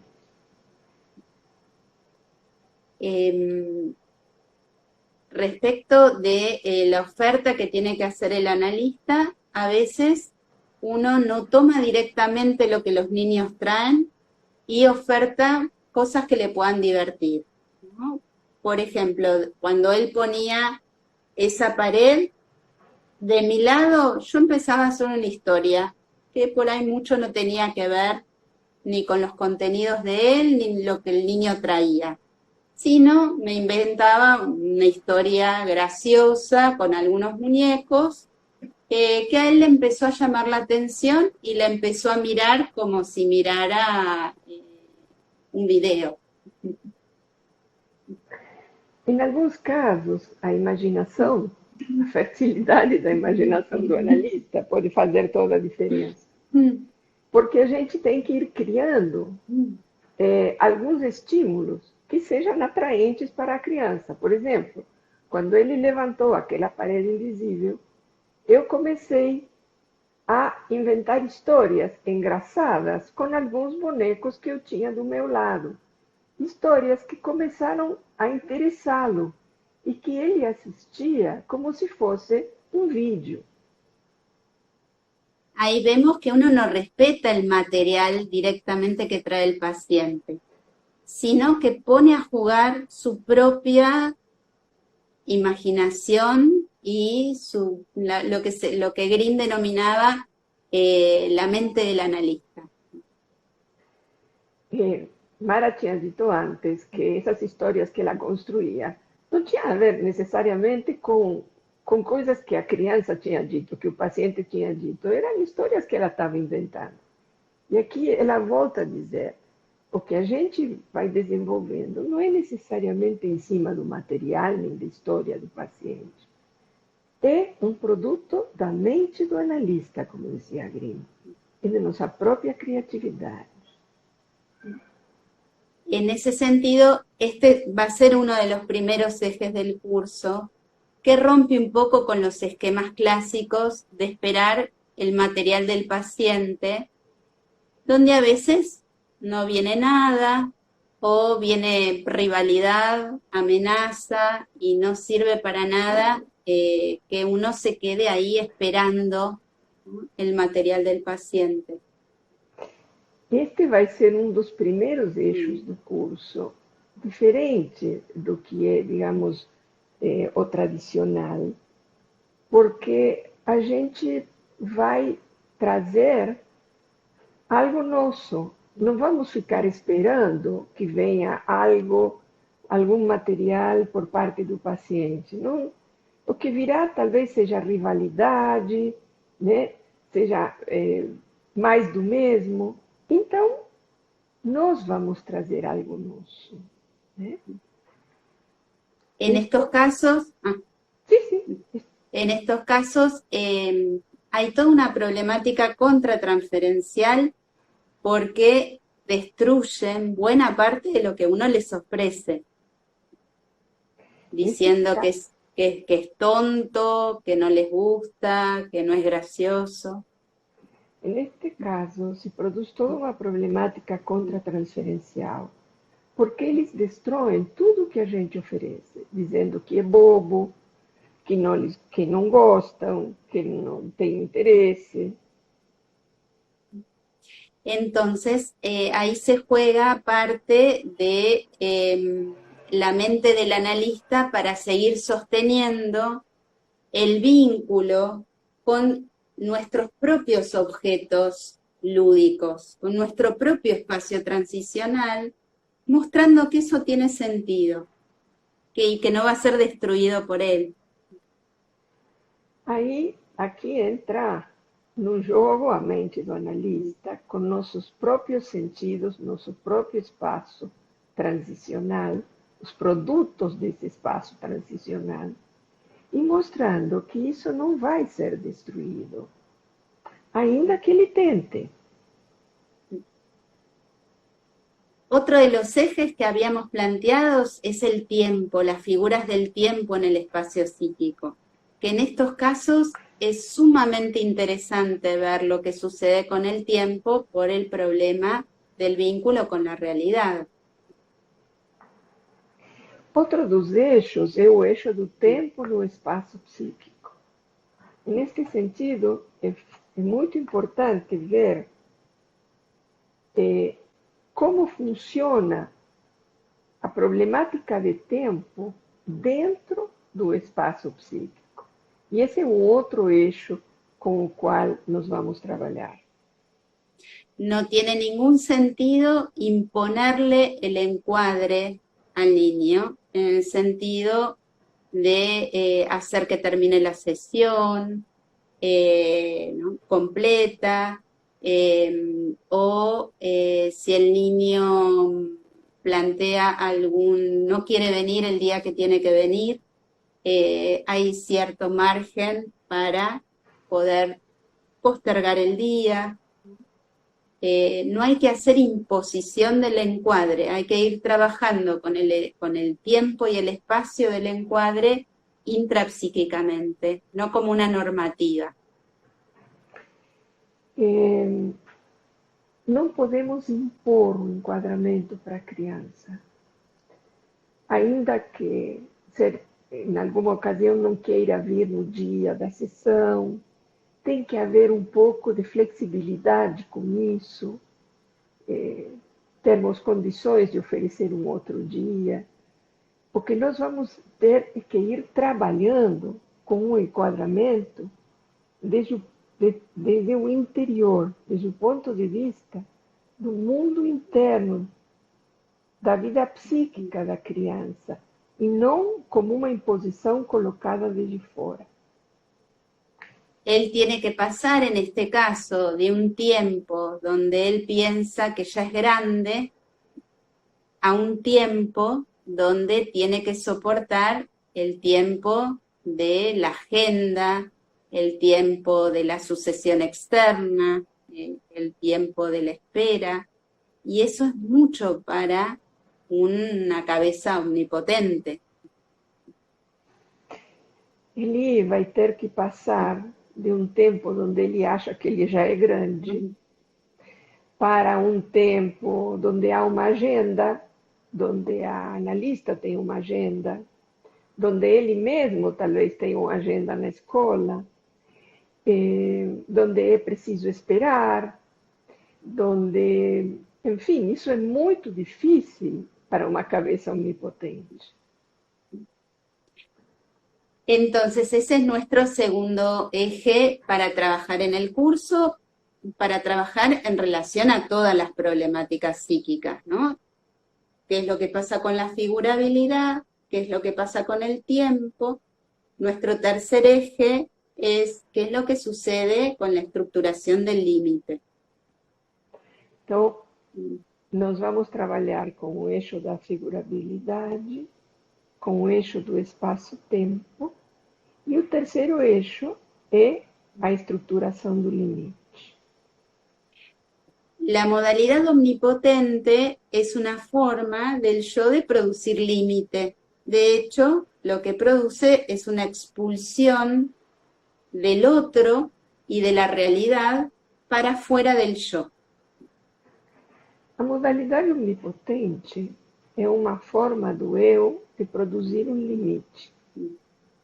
Respecto de la oferta que tiene que hacer el analista, a veces uno no toma directamente lo que los niños traen y oferta cosas que le puedan divertir, ¿no? Por ejemplo, cuando él ponía esa pared, de mi lado yo empezaba a hacer una historia que por ahí mucho no tenía que ver ni con los contenidos de él, ni lo que el niño traía, sino me inventaba una historia graciosa con algunos muñecos que a él le empezó a llamar la atención y le empezó a mirar como si mirara un video. Em alguns casos, a imaginação, a fertilidade da imaginação do analista pode fazer toda a diferença. Porque a gente tem que ir criando alguns estímulos que sejam atraentes para a criança. Por exemplo, quando ele levantou aquela parede invisível, eu comecei a inventar histórias engraçadas com alguns bonecos que eu tinha do meu lado. Histórias que começaram a interessá-lo e que ele assistia como se fosse um vídeo. Ahí vemos que uno no respeta el material directamente que trae el paciente, sino que pone a jugar su propia imaginación y lo que Green denominaba la mente del analista. Mara tinha dito antes que essas histórias que ela construía não tinha a ver necessariamente com coisas que a criança tinha dito, que o paciente tinha dito, eram histórias que ela estava inventando. E aqui ela volta a dizer, o que a gente vai desenvolvendo não é necessariamente em cima do material nem da história do paciente. É um produto da mente do analista, como dizia Green, e de nossa própria criatividade. En ese sentido, este va a ser uno de los primeros ejes del curso, que rompe un poco con los esquemas clásicos de esperar el material del paciente, donde a veces no viene nada, o viene rivalidad, amenaza, y no sirve para nada que uno se quede ahí esperando, ¿no?, el material del paciente. Este vai ser um dos primeiros eixos do curso, diferente do que é, digamos, o tradicional, porque a gente vai trazer algo nosso. Não vamos ficar esperando que venha algum material por parte do paciente. Não? O que virá talvez seja rivalidade, né? Seja mais do mesmo. Então, nós vamos trazer algo nosso. ¿Eh? En estos casos, Sí. En estos casos hay toda una problemática contratransferencial porque destruyen buena parte de lo que uno les ofrece, diciendo que es tonto, que no les gusta, que no es gracioso. Neste caso, se produz toda uma problemática contratransferencial, porque eles destroem tudo que a gente oferece, dizendo que é bobo, que não gostam, que não têm interesse. Entonces, ahí se juega parte de la mente del analista para seguir sosteniendo el vínculo con nuestros propios objetos lúdicos, con nuestro propio espacio transicional, mostrando que eso tiene sentido y que no va a ser destruido por él. Aí, aqui entra no jogo a mente do analista, com nossos próprios sentidos, nosso próprio espaço, transicional, os produtos desse espaço transicional, e mostrando que isso não vai ser destruído, ainda que ele tente. Otro de los ejes que habíamos planteado es el tiempo, las figuras del tiempo en el espacio psíquico, que en estos casos es sumamente interesante ver lo que sucede con el tiempo por el problema del vínculo con la realidad. Outro dos eixos é o eixo do tempo no espaço psíquico. Neste sentido, é muito importante ver como funciona a problemática de tempo dentro do espaço psíquico. E esse é um outro eixo com o qual nós vamos trabalhar. No tiene ningún sentido imponerle el encuadre al niño en el sentido de hacer que termine la sesión ¿no? completa, o si el niño plantea no quiere venir el día que tiene que venir, hay cierto margen para poder postergar el día. No hay que hacer imposición del encuadre, hay que ir trabajando con el tiempo y el espacio del encuadre intrapsíquicamente, no como una normativa. Não podemos impor um enquadramento para a criança. Ainda que, em alguma ocasião, não queira vir no dia da sessão, tem que haver um pouco de flexibilidade com isso, termos condições de oferecer um outro dia, porque nós vamos ter que ir trabalhando com um enquadramento desde o interior, desde o ponto de vista do mundo interno, da vida psíquica da criança, e não como uma imposição colocada desde fora. Él tiene que pasar, en este caso, de un tiempo donde él piensa que ya es grande a un tiempo donde tiene que soportar el tiempo de la agenda, el tiempo de la sucesión externa, el tiempo de la espera, y eso es mucho para una cabeza omnipotente. Ele vai ter que passar de um tempo onde ele acha que ele já é grande para um tempo onde há uma agenda, onde a analista tem uma agenda, onde ele mesmo talvez tenha uma agenda na escola, onde é preciso esperar, onde, enfim, isso é muito difícil para uma cabeça omnipotente. Entonces, ese es nuestro segundo eje para trabajar en el curso, para trabajar en relación a todas las problemáticas psíquicas, ¿no? ¿Qué es lo que pasa con la figurabilidad? ¿Qué es lo que pasa con el tiempo? Nuestro tercer eje es qué es lo que sucede con la estructuración del límite. Então, nós vamos trabalhar com o eixo da figurabilidade, com o eixo do espaço-tempo, e o terceiro eixo é a estruturação do limite. La modalidad omnipotente es una forma del yo de producir límite. De hecho, lo que produce es una expulsión del otro y de la realidad para fuera del yo. A modalidade omnipotente é uma forma do eu de produzir um limite.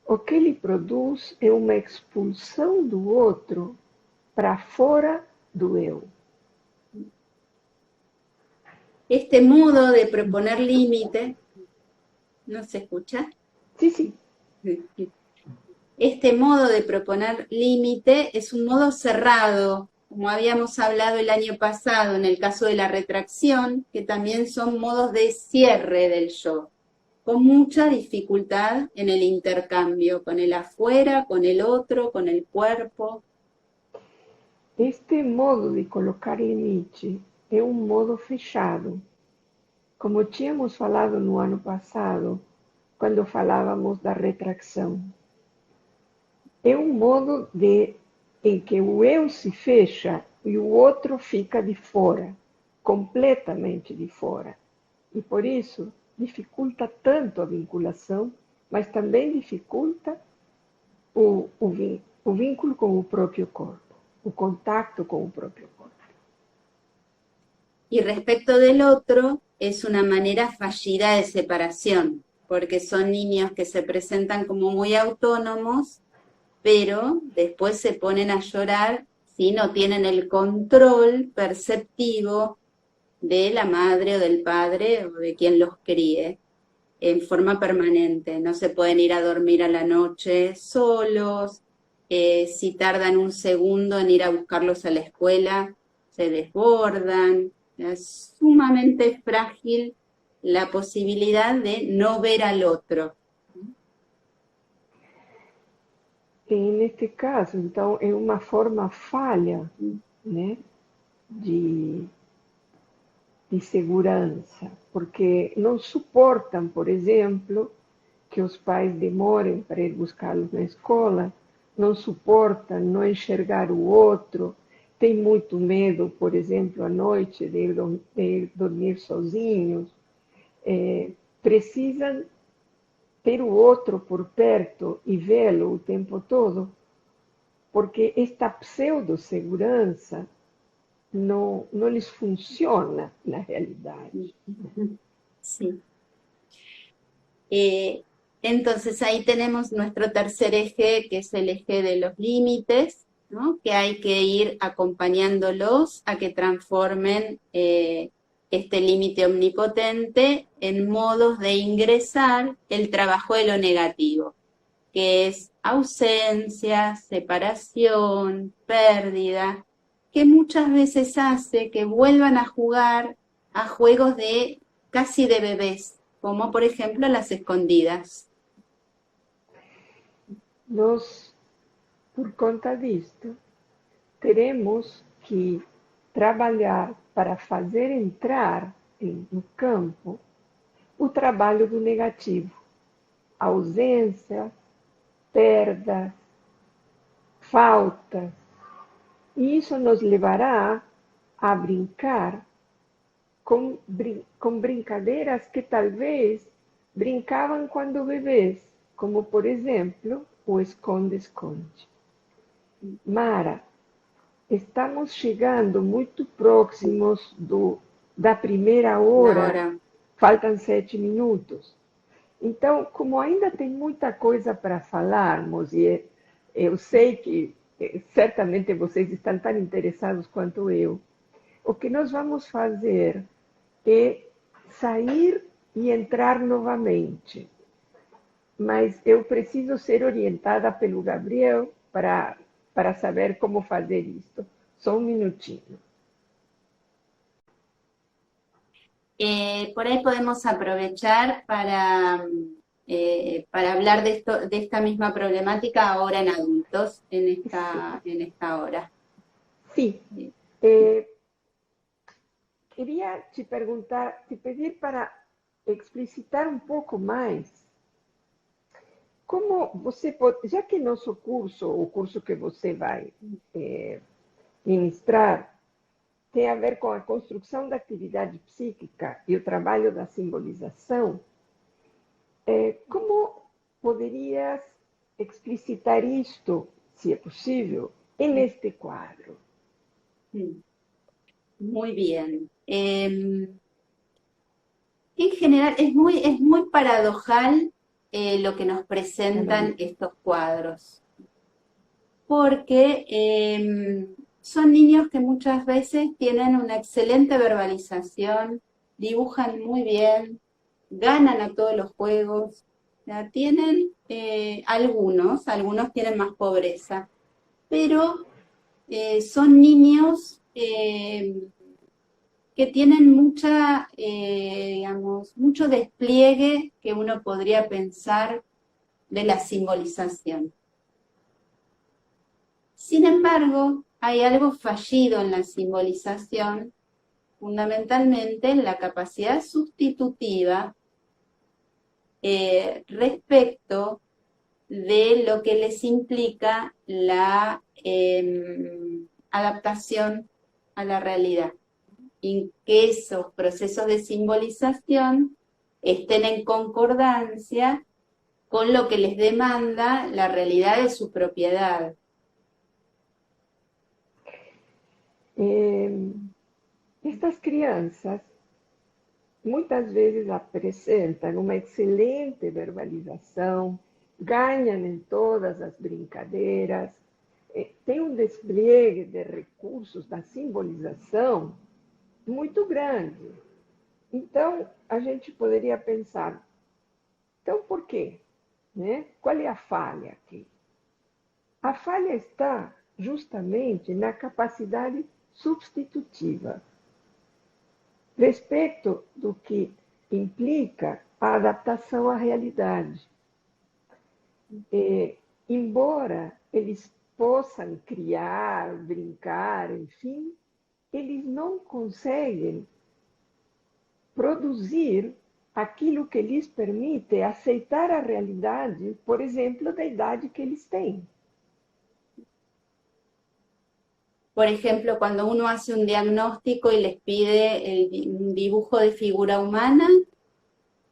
O que ele produz é uma expulsão do outro para fora do eu. Este modo de proponer límite, ¿no se escucha? Sí, sí. Este modo de proponer límite es un modo cerrado, como habíamos hablado el año pasado en el caso de la retracción, que también son modos de cierre del yo, con mucha dificultad en el intercambio, con el afuera, con el otro, con el cuerpo. Este modo de colocar limite é um modo fechado, como tínhamos falado no ano passado, quando falávamos da retração. É um modo em que o eu se fecha e o outro fica de fora, completamente de fora. E por isso dificulta tanto a vinculação, mas também dificulta o vínculo com o próprio corpo, o contacto com o próprio corpo. Y respecto del otro, es una manera fallida de separación, porque son niños que se presentan como muy autónomos, pero después se ponen a llorar si no tienen el control perceptivo de la madre o del padre o de quien los críe en forma permanente. No se pueden ir a dormir a la noche solos, si tardan un segundo en ir a buscarlos a la escuela, se desbordan. Es sumamente frágil la posibilidad de no ver al otro. E neste caso, então, é uma forma falha, né, de segurança, porque não suportam, por exemplo, que os pais demorem para ir buscá-los na escola, não suportam não enxergar o outro, tem muito medo, por exemplo, à noite de ir dormir sozinhos, precisam ter o outro por perto e vê-lo o tempo todo, porque esta pseudo-segurança no les funciona na realidade. Sí. Entonces ahí tenemos nuestro tercer eje, que es el eje de los límites, ¿no? Que hay que ir acompañándolos a que transformen este límite omnipotente en modos de ingresar el trabajo de lo negativo, que es ausencia, separación, pérdida, que muchas veces hace que vuelvan a jugar a juegos de casi de bebés, como por ejemplo las escondidas. Nós, por conta disto, teremos que trabalhar para fazer entrar no campo o trabalho do negativo, ausência, perdas, faltas. E isso nos levará a brincar com brincadeiras que talvez brincavam quando bebês, como por exemplo o esconde-esconde. Mara, estamos chegando muito próximos da primeira hora, faltam 7 minutos. Então, como ainda tem muita coisa para falarmos, e eu sei que certamente vocês estão tão interessados quanto eu, o que nós vamos fazer é sair e entrar novamente. Mas eu preciso ser orientada pelo Gabriel para saber como fazer isto. Só um minutinho. Por ahí podemos aprovechar para hablar de esta misma problemática ahora en adultos, en esta hora. Sí. Queria te perguntar, te pedir para explicitar um pouco mais como você pode, já que nosso curso, o curso que você vai ministrar, tem a ver com a construção da atividade psíquica e o trabalho da simbolização, como poderias explicitar isto, se é possível, neste quadro? Muy bien. En general es muy paradojal lo que nos presentan estos cuadros, porque son niños que muchas veces tienen una excelente verbalización, dibujan muy bien, ganan a todos los juegos, ya tienen algunos tienen más pobreza, pero son niños que tienen mucho despliegue que uno podría pensar de la simbolización. Sin embargo, hay algo fallido en la simbolización fundamentalmente en la capacidad sustitutiva respecto de lo que les implica la adaptación a la realidad, y que esos procesos de simbolización estén en concordancia con lo que les demanda la realidad de su propiedad. Estas crianças muitas vezes apresentam uma excelente verbalização, ganham em todas as brincadeiras, tem um despliegue de recursos da simbolização muito grande. Então, a gente poderia pensar, então por quê? Né? Qual é a falha aqui? A falha está justamente na capacidade substitutiva, respeito do que implica a adaptação à realidade. Embora eles possam criar, brincar, enfim, eles não conseguem produzir aquilo que lhes permite aceitar a realidade, por exemplo, da idade que eles têm. Por ejemplo, cuando uno hace un diagnóstico y les pide un dibujo de figura humana,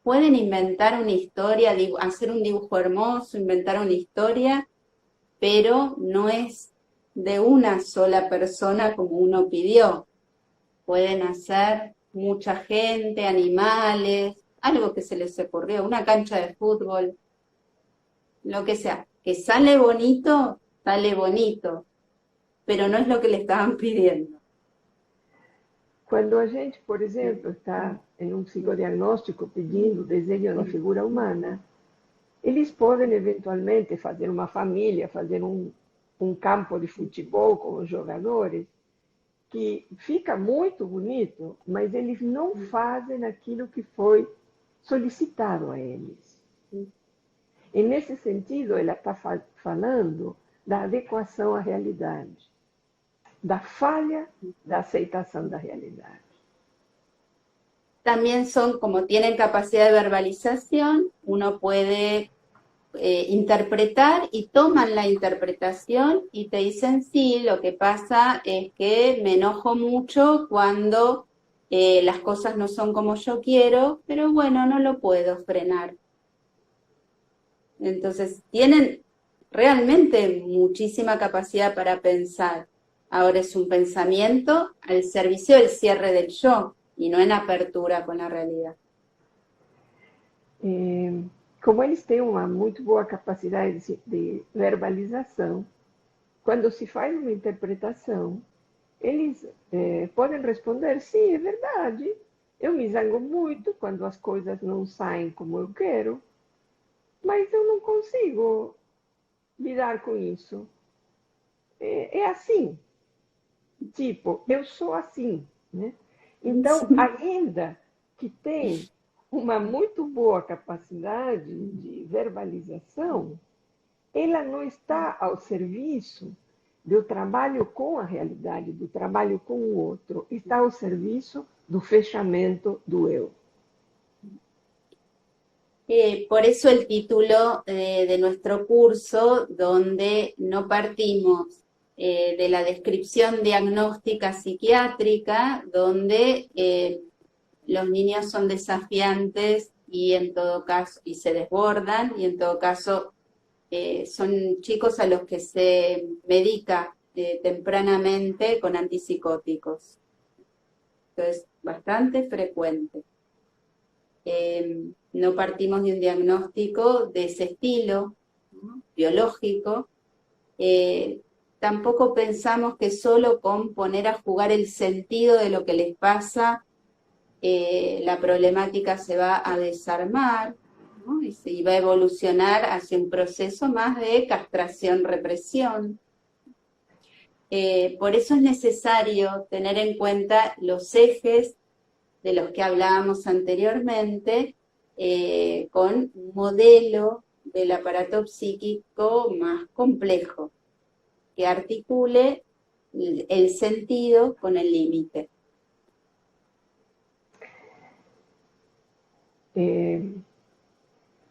pueden inventar una historia, hacer un dibujo hermoso, inventar una historia, pero no es de una sola persona como uno pidió. Pueden hacer mucha gente, animales, algo que se les ocurrió, una cancha de fútbol, lo que sea. Que sale bonito, pero no es lo que le estaban pidiendo. Quando a gente, por exemplo, está em um psicodiagnóstico pedindo desenho de uma figura humana, eles podem eventualmente fazer uma família, fazer um campo de futebol com os jogadores, que fica muito bonito, mas eles não fazem aquilo que foi solicitado a eles. E nesse sentido, ela está falando da adequação à realidade, da falha da aceitação da realidade. También son, como tienen capacidad de verbalización, uno puede interpretar y toman la interpretación y te dicen, sí, lo que pasa es que me enojo mucho cuando las cosas no son como yo quiero, pero bueno, no lo puedo frenar. Entonces, tienen realmente muchísima capacidad para pensar. Ahora es un pensamiento al servicio del cierre del yo y no en apertura con la realidad. Como eles têm uma muito boa capacidade de verbalização, quando se faz uma interpretação, eles podem responder, sim, é verdade, eu me zango muito quando as coisas não saem como eu quero, mas eu não consigo lidar com isso. É assim. Tipo, eu sou assim, né? Então, ainda que tem uma muito boa capacidade de verbalização, ela não está ao serviço do trabalho com a realidade, do trabalho com o outro, está ao serviço do fechamento do eu. Por eso el título de nuestro curso, donde no partimos de la descripción diagnóstica psiquiátrica, donde los niños son desafiantes y en todo caso, y se desbordan, y en todo caso son chicos a los que se medica tempranamente con antipsicóticos. Entonces, bastante frecuente. No partimos de un diagnóstico de ese estilo, ¿no? Biológico. Tampoco pensamos que solo con poner a jugar el sentido de lo que les pasa, la problemática se va a desarmar, ¿no? Y va a evolucionar hacia un proceso más de castración-represión. Por eso es necesario tener en cuenta los ejes de los que hablábamos anteriormente, con un modelo del aparato psíquico más complejo, que articule el sentido con el límite.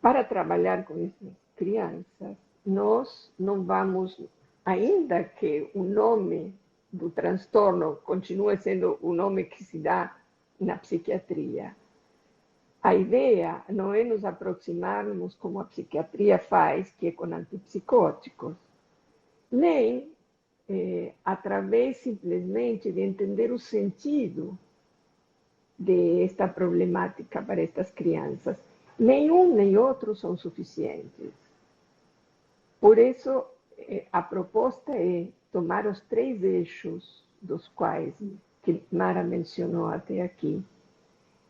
para trabalhar com essas crianças, nós não vamos, ainda que o nome do transtorno continue sendo o nome que se dá na psiquiatria, a ideia não é nos aproximarmos como a psiquiatria faz, que é com antipsicóticos, nem através simplesmente de entender o sentido desta problemática para estas crianças. Nenhum nem outro são suficientes. Por isso, a proposta é tomar os 3 eixos dos quais que Mara mencionou até aqui,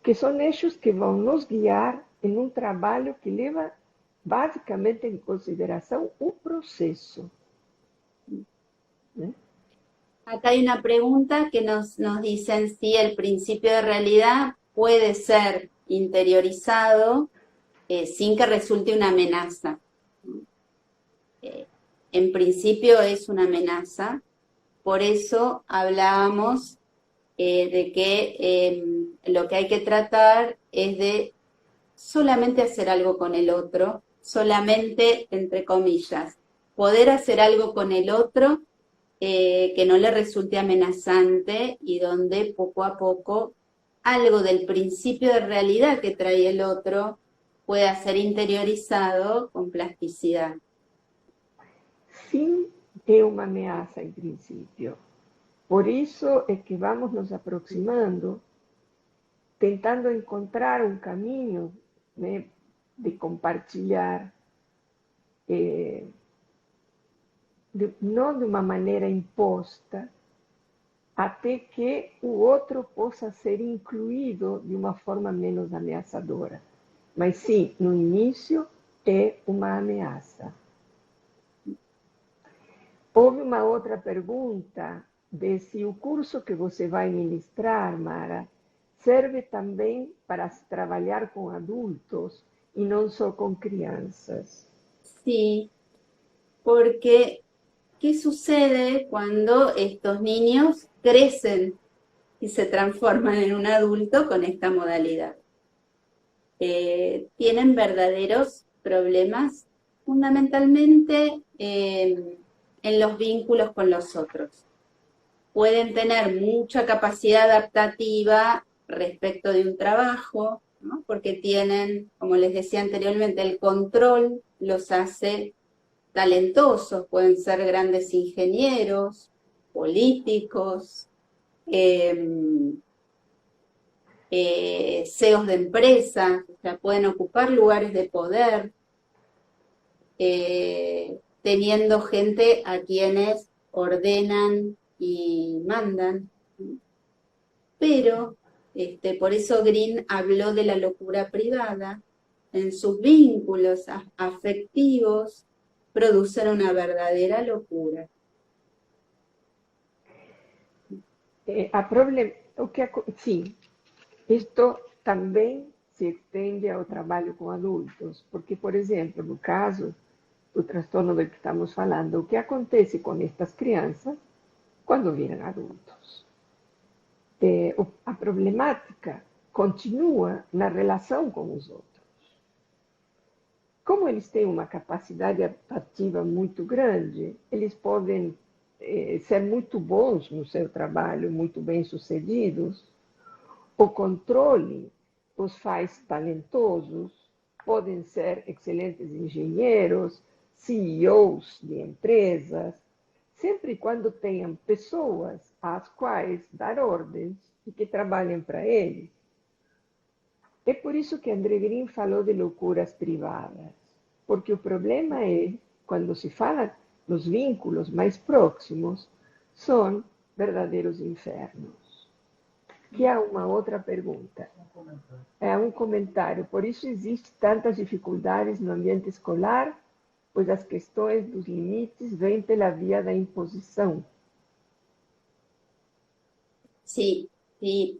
que são eixos que vão nos guiar em um trabalho que leva basicamente em consideração o processo. ¿Eh? Acá hay una pregunta que nos dicen si el principio de realidad puede ser interiorizado sin que resulte una amenaza. En principio es una amenaza, por eso hablábamos de que lo que hay que tratar es de solamente hacer algo con el otro, solamente, entre comillas, poder hacer algo con el otro que no le resulte amenazante y donde poco a poco algo del principio de realidad que trae el otro pueda ser interiorizado con plasticidad. Sim, é uma ameaça em princípio. Por isso é que vamos nos aproximando, tentando encontrar um caminho, né, de compartilhar, não de uma maneira imposta, até que o outro possa ser incluído de uma forma menos ameaçadora. Mas sim, no início é uma ameaça. Houve uma outra pergunta de se o curso que você vai ministrar, Mara, serve também para trabalhar com adultos e não só com crianças. Sí, porque ¿qué sucede cuando estos niños crecen y se transforman en un adulto con esta modalidad? Tienen verdaderos problemas fundamentalmente en los vínculos con los otros. Pueden tener mucha capacidad adaptativa respecto de un trabajo, ¿no? Porque tienen, como les decía anteriormente, el control los hace talentosos, pueden ser grandes ingenieros, políticos, CEOs de empresas, o sea, pueden ocupar lugares de poder, teniendo gente a quienes ordenan y mandan. Pero, por eso Green habló de la locura privada. En sus vínculos afectivos producen una verdadera locura. Sim, isto também se estende ao trabalho com adultos, porque, por exemplo, no caso do transtorno do que estamos falando, o que acontece com estas crianças quando viram adultos? A problemática continua na relação com os outros. Como eles têm uma capacidade adaptativa muito grande, eles podem ser muito bons no seu trabalho, muito bem-sucedidos. O controle os faz talentosos, podem ser excelentes engenheiros, CEOs de empresas, sempre e quando tenham pessoas às quais dar ordens e que trabalhem para eles. É por isso que André Green falou de loucuras privadas, porque o problema é, quando se fala nos vínculos mais próximos, são verdadeiros infernos. Que há uma outra pergunta. É um comentário. Por isso existem tantas dificuldades no ambiente escolar, pois as questões dos limites vêm pela via da imposição. Sí, sí,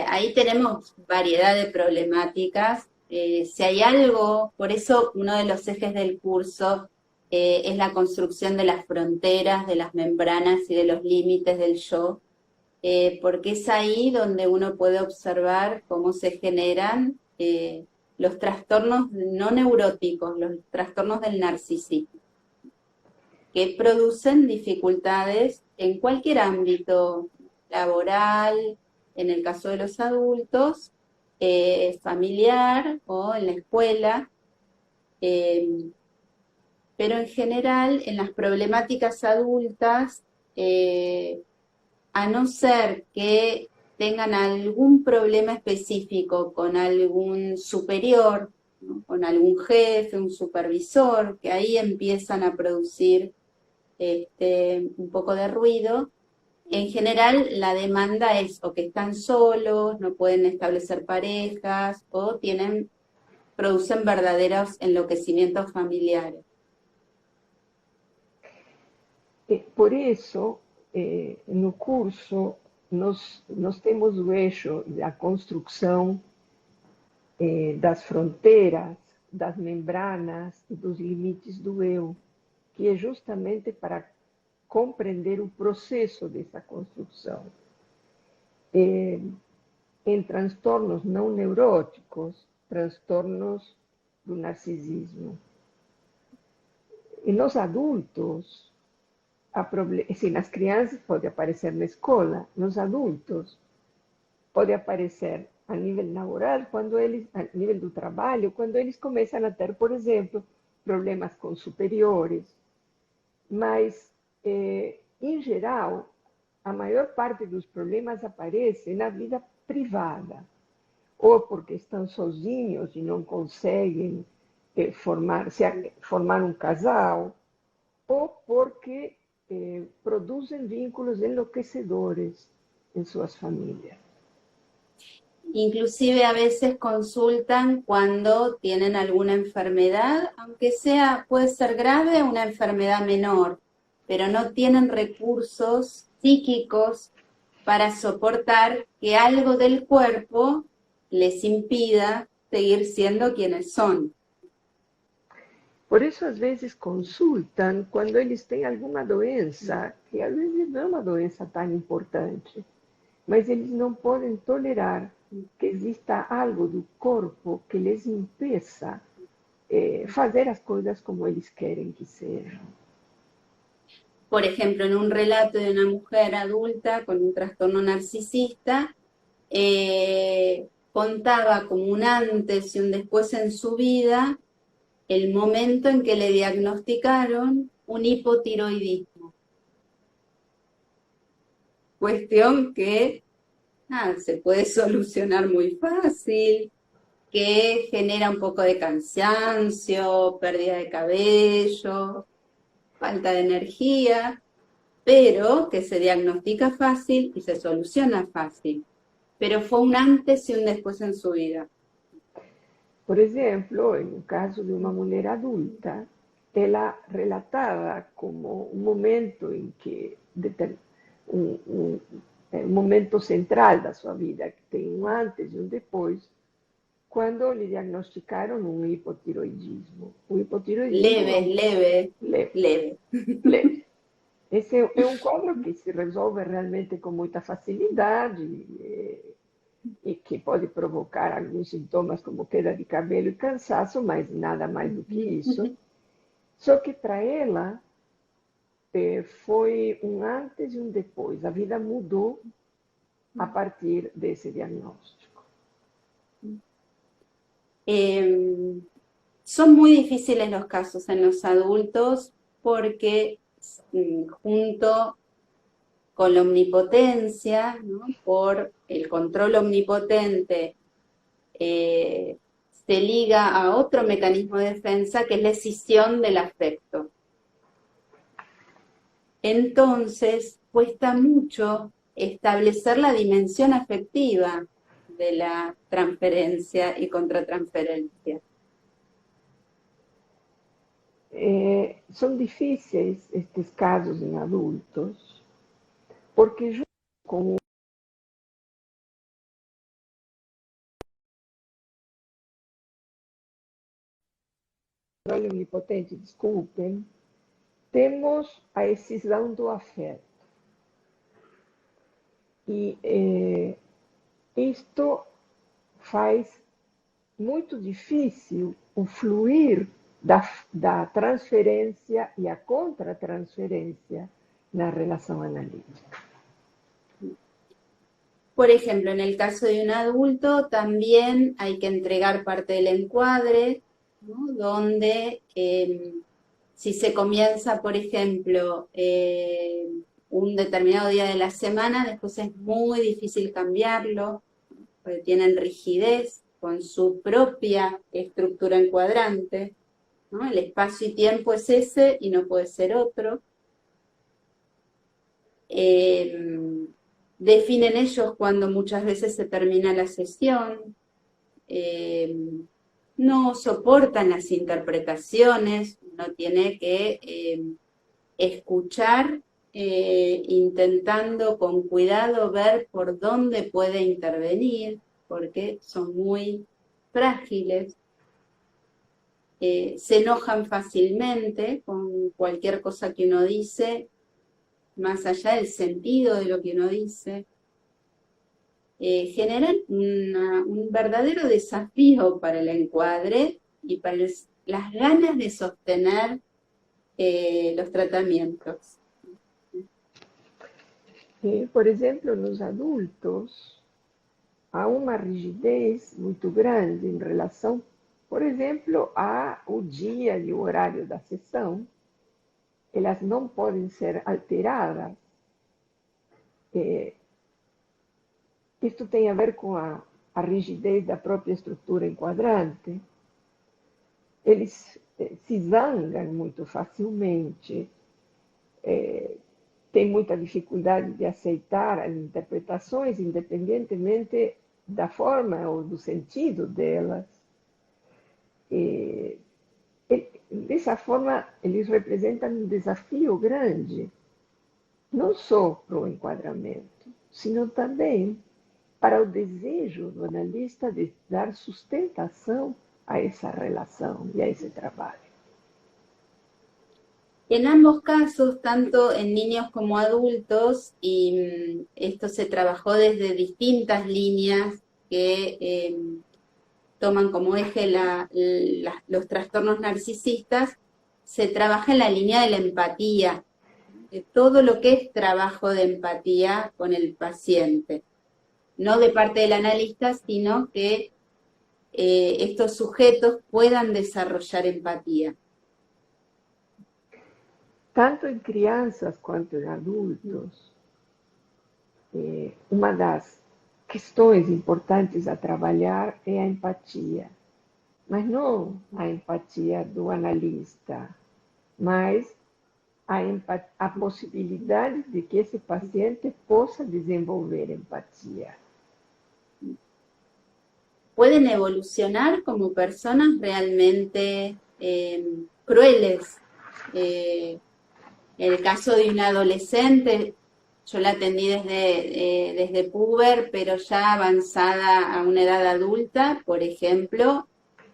ahí tenemos variedad de problemáticas. Si hay algo, por eso uno de los ejes del curso es la construcción de las fronteras, de las membranas y de los límites del yo, porque es ahí donde uno puede observar cómo se generan los trastornos no neuróticos, los trastornos del narcisismo, que producen dificultades en cualquier ámbito laboral, en el caso de los adultos, familiar o en la escuela, pero en general en las problemáticas adultas, a no ser que tengan algún problema específico con algún superior, ¿no? Con algún jefe, un supervisor, que ahí empiezan a producir un poco de ruido. En general, la demanda es o que están solos, no pueden establecer parejas, o producen verdaderos enloquecimientos familiares. Por isso, no curso, nós temos o eixo da construção das fronteiras, das membranas e dos limites do eu, que é justamente para compreender o processo dessa construção. Em transtornos não neuróticos, transtornos do narcisismo. E nos adultos, assim, nas crianças pode aparecer na escola, nos adultos pode aparecer a nível laboral, a nível do trabalho, quando eles começam a ter, por exemplo, problemas com superiores. Mas, em geral, a maior parte dos problemas aparece na vida privada, ou porque estão sozinhos e não conseguem formar um casal, ou porque producen vínculos enloquecedores en sus familias. Inclusive a veces consultan cuando tienen alguna enfermedad, aunque puede ser grave, una enfermedad menor, pero no tienen recursos psíquicos para soportar que algo del cuerpo les impida seguir siendo quienes son. Por isso, às vezes, consultam quando eles têm alguma doença, que às vezes não é uma doença tão importante, mas eles não podem tolerar que exista algo do corpo que lhes impeça fazer as coisas como eles querem que sejam. Por ejemplo, en un relato de una mujer adulta con un trastorno narcisista, contaba como un antes y un después en su vida el momento en que le diagnosticaron un hipotiroidismo. Cuestión que se puede solucionar muy fácil, que genera un poco de cansancio, pérdida de cabello, falta de energía, pero que se diagnostica fácil y se soluciona fácil. Pero fue un antes y un después en su vida. Por exemplo, no caso de uma mulher adulta, ela relatava como um momento em que um momento central da sua vida, que tem um antes e um depois, quando lhe diagnosticaram um hipotiroidismo. O hipotiroidismo leve. Esse é um quadro que se resolve realmente com muita facilidade e que pode provocar alguns sintomas como queda de cabelo e cansaço, mas nada mais do que isso. Só que para ela foi um antes e um depois. A vida mudou a partir desse diagnóstico. Son muy difíciles los casos en los adultos porque junto con la omnipotencia, ¿no? Por el control omnipotente, se liga a otro mecanismo de defensa que es la escisión del afecto. Entonces, cuesta mucho establecer la dimensión afectiva de la transferencia y contratransferencia. São difíceis estes casos em adultos, porque junto com o controle omnipotente, desculpem, temos a excisão do afeto. E isto faz muito difícil o fluir da transferência e a contratransferência na relação analítica. Por ejemplo, en el caso de un adulto también hay que entregar parte del encuadre, ¿no? Donde si se comienza, por ejemplo, un determinado día de la semana, después es muy difícil cambiarlo, porque tienen rigidez con su propia estructura encuadrante, ¿no? El espacio y tiempo es ese y no puede ser otro. Definen ellos cuando muchas veces se termina la sesión, no soportan las interpretaciones, uno tiene que escuchar, intentando con cuidado ver por dónde puede intervenir, porque son muy frágiles, se enojan fácilmente con cualquier cosa que uno dice, más allá del sentido de lo que uno dice, generan un verdadero desafío para el encuadre y para las ganas de sostener los tratamientos. Por exemplo, nos adultos, há uma rigidez muito grande em relação, por exemplo, ao dia e o horário da sessão. Elas não podem ser alteradas. Isto tem a ver com a rigidez da própria estrutura enquadrante. Eles se zangam muito facilmente, têm muita dificuldade de aceitar as interpretações, independentemente da forma ou do sentido delas. Dessa forma, eles representam um desafio grande, não só para o enquadramento, sino também para o desejo do analista de dar sustentação a essa relação e a esse trabalho. En ambos casos, tanto en niños como adultos, y esto se trabajó desde distintas líneas que toman como eje los trastornos narcisistas, se trabaja en la línea de la empatía, de todo lo que es trabajo de empatía con el paciente. No de parte del analista, sino que estos sujetos puedan desarrollar empatía. Tanto em crianças quanto em adultos, uma das questões importantes a trabalhar é a empatia. Mas não a empatia do analista, mas a possibilidade de que esse paciente possa desenvolver empatia. Pueden evolucionar como personas realmente crueles. En el caso de una adolescente, yo la atendí desde puber, pero ya avanzada a una edad adulta, por ejemplo,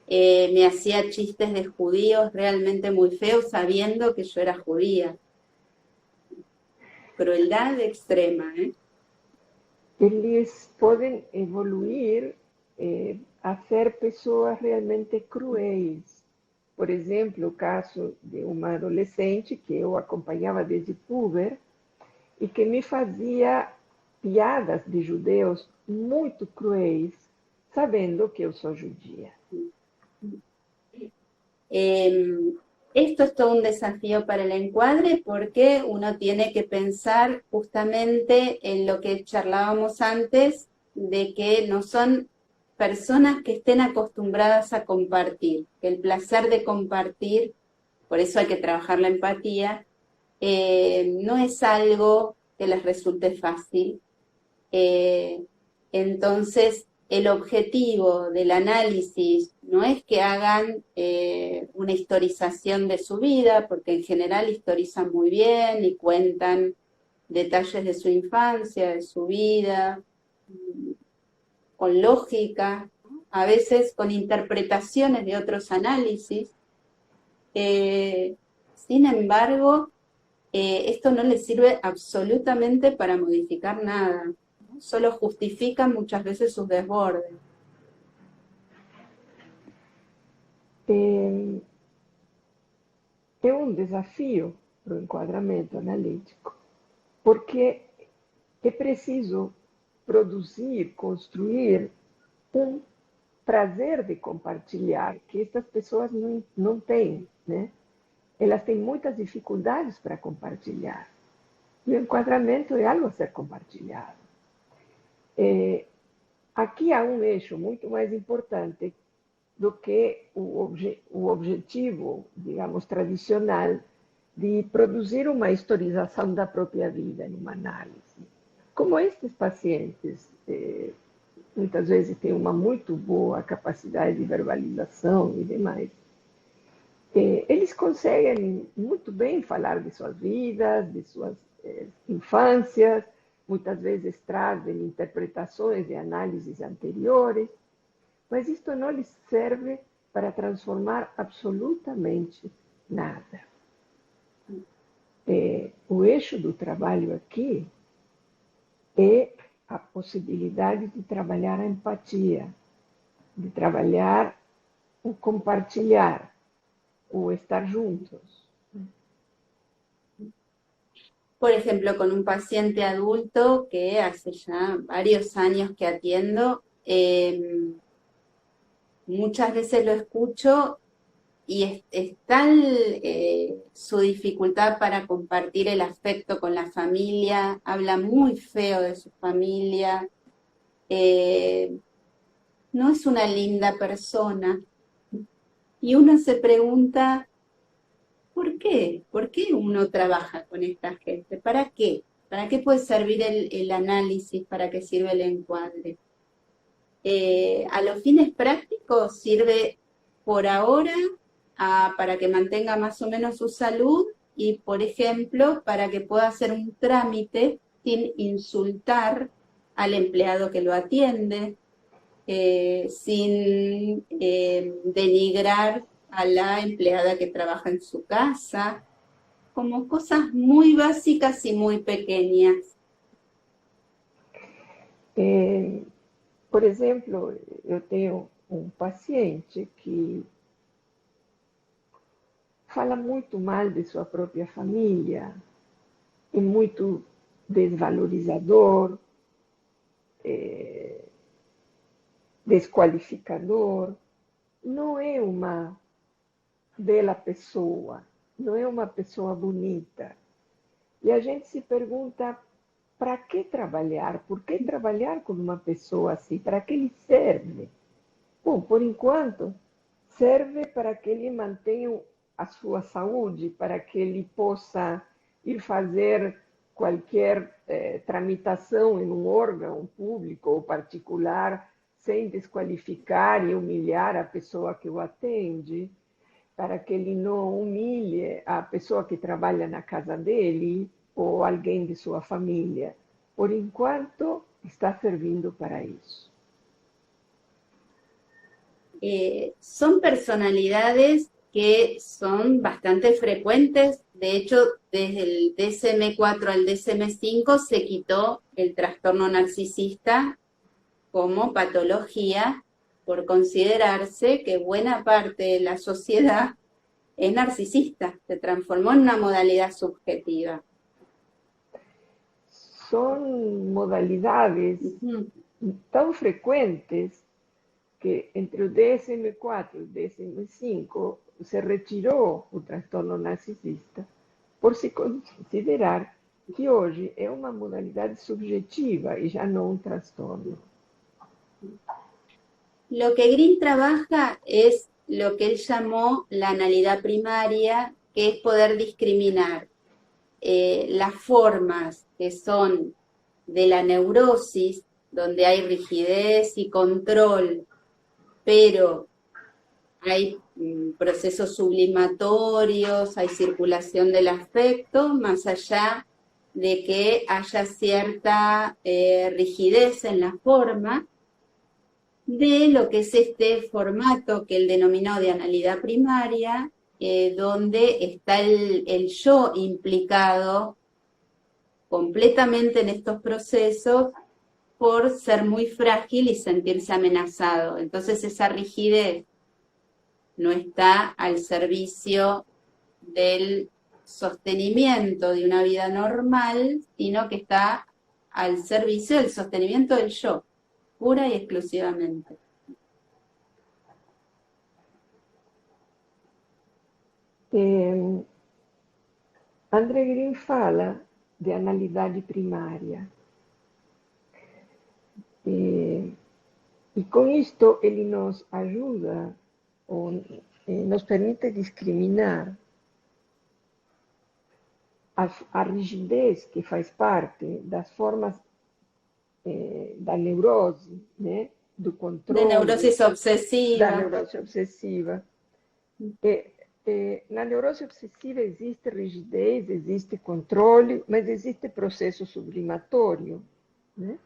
me hacía chistes de judíos realmente muy feos sabiendo que yo era judía. Crueldad extrema, ¿eh? Eles podem evoluir a ser pessoas realmente cruéis. Por exemplo, o caso de uma adolescente que eu acompanhava desde puber e que me fazia piadas de judeus muito cruéis, sabendo que eu sou judia. Esto es todo un desafío para el encuadre porque uno tiene que pensar justamente en lo que charlábamos antes, de que no son personas que estén acostumbradas a compartir, que el placer de compartir, por eso hay que trabajar la empatía, no es algo que les resulte fácil. Entonces, el objetivo del análisis no es que hagan una historización de su vida, porque en general historizan muy bien y cuentan detalles de su infancia, de su vida, con lógica, a veces con interpretaciones de otros análisis. Sin embargo, esto no les sirve absolutamente para modificar nada, ¿no? Solo justifican muchas veces sus desbordes. É, é um desafio para o enquadramento analítico, porque é preciso produzir, construir um prazer de compartilhar, que estas pessoas não têm, né? Elas têm muitas dificuldades para compartilhar. E o enquadramento é algo a ser compartilhado. Aqui há um eixo muito mais importante do que o objetivo, digamos, tradicional de produzir uma historização da própria vida em uma análise. Como estes pacientes muitas vezes têm uma muito boa capacidade de verbalização e demais, eles conseguem muito bem falar de suas vidas, de suas infâncias, muitas vezes trazem interpretações de análises anteriores, mas isto não lhes serve para transformar absolutamente nada. O eixo do trabalho aqui é a possibilidade de trabalhar a empatia, de trabalhar o compartilhar, o estar juntos. Por ejemplo, con un paciente adulto que hace ya varios años que atiendo, muchas veces lo escucho y es tal su dificultad para compartir el afecto con la familia, habla muy feo de su familia, no es una linda persona. Y uno se pregunta, ¿por qué? ¿Por qué uno trabaja con esta gente? ¿Para qué? ¿Para qué puede servir el análisis? ¿Para qué sirve el encuadre? A los fines prácticos sirve por ahora para que mantenga más o menos su salud y, por ejemplo, para que pueda hacer un trámite sin insultar al empleado que lo atiende, sin denigrar a la empleada que trabaja en su casa, como cosas muy básicas y muy pequeñas. Por exemplo, eu tenho um paciente que fala muito mal de sua própria família, é muito desvalorizador, desqualificador. Não é uma bela pessoa, não é uma pessoa bonita. E a gente se pergunta, para que trabalhar? Por que trabalhar com uma pessoa assim? Para que ele serve? Bom, por enquanto, serve para que ele mantenha a sua saúde, para que ele possa ir fazer qualquer tramitação em um órgão público ou particular, sem desqualificar e humilhar a pessoa que o atende, para que ele não humilhe a pessoa que trabalha na casa dele ou alguém de sua família. Por enquanto, está servindo para isso. Son personalidades que son bastante frecuentes. De hecho, desde el DSM-4 al DSM-5 se quitó el trastorno narcisista como patología por considerarse que buena parte de la sociedad es narcisista, se transformó en una modalidad subjetiva. Son modalidades tão frecuentes que entre o DSM-4 e o DSM-5 se retirou o transtorno narcisista por se considerar que hoje é uma modalidade subjetiva e já não um transtorno. Lo que Green trabaja es lo que él llamó la analidad primaria, que es poder discriminar las formas que son de la neurosis, donde hay rigidez y control, pero hay procesos sublimatorios, hay circulación del afecto, más allá de que haya cierta rigidez en la forma, de lo que es este formato que él denominó de analidad primaria, donde está el yo implicado completamente en estos procesos por ser muy frágil y sentirse amenazado. Entonces esa rigidez no está al servicio del sostenimiento de una vida normal, sino que está al servicio del sostenimiento del yo, pura y exclusivamente. André Green fala de analidade primária. E com isto ele nos ajuda, ou nos permite discriminar a rigidez que faz parte das formas da neurose, né? Do controle. De neurosis obsessiva. Da neurose obsessiva. Na neurose obsessiva existe rigidez, existe controle, mas existe processo sublimatório, né?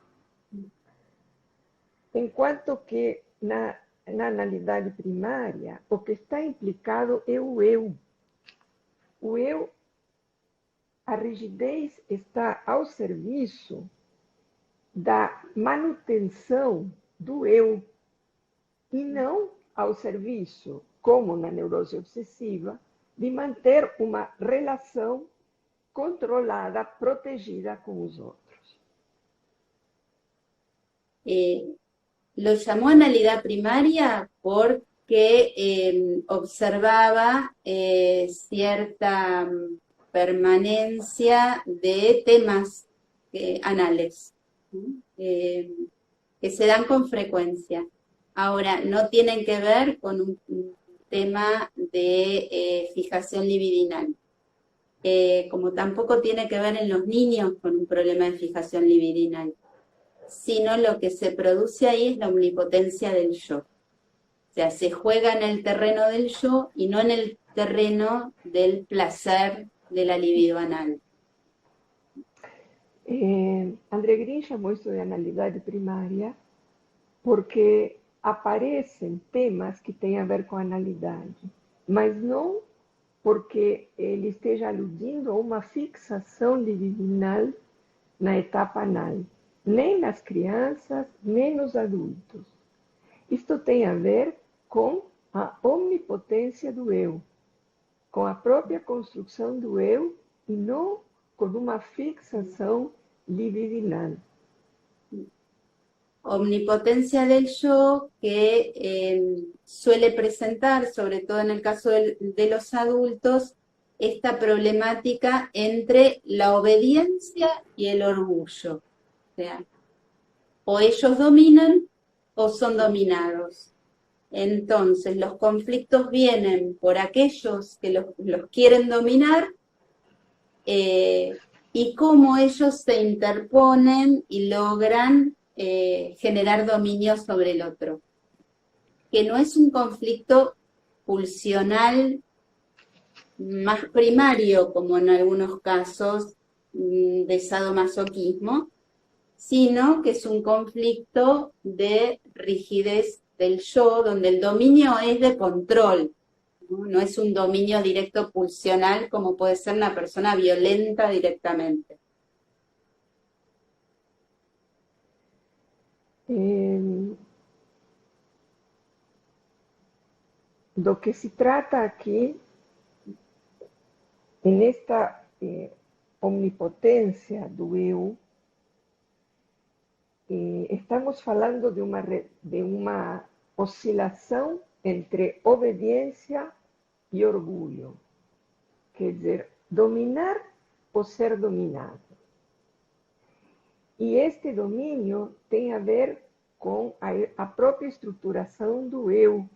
Enquanto que na analidade primária, o que está implicado é o eu. O eu, a rigidez está ao serviço da manutenção do eu e não ao serviço, como na neurose obsessiva, de manter uma relação controlada, protegida com os outros. Lo llamó analidad primaria porque observaba cierta permanencia de temas anales que se dan con frecuencia. Ahora, no tienen que ver con un tema de fijación libidinal, como tampoco tiene que ver en los niños con un problema de fijación libidinal, sino lo que se produce ahí es la omnipotencia del yo. O sea, se juega en el terreno del yo y no en el terreno del placer de la libido anal. André Green chamou isso de analidade primária porque aparecem temas que têm a ver com a analidade, mas não porque ele esteja aludindo a uma fixação libidinal na etapa anal, nem nas crianças, nem nos adultos. Isto tem a ver com a omnipotência do eu, com a própria construção do eu e não com uma fixação libidinal. Omnipotencia del yo que suele presentar, sobre todo en el caso de los adultos, esta problemática entre la obediencia y el orgullo. O sea, o ellos dominan o son dominados. Entonces, los conflictos vienen por aquellos que los quieren dominar y cómo ellos se interponen y logran generar dominio sobre el otro. Que no es un conflicto pulsional más primario, como en algunos casos de sadomasoquismo, sino que es un conflicto de rigidez del yo, donde el dominio es de control, no es un dominio directo pulsional como puede ser una persona violenta directamente. Do que se trata aqui, nesta omnipotência do eu, estamos falando de uma oscilação entre obediência e orgulho. Quer dizer, dominar ou ser dominado. E este domínio tem a ver com a própria estruturação do eu,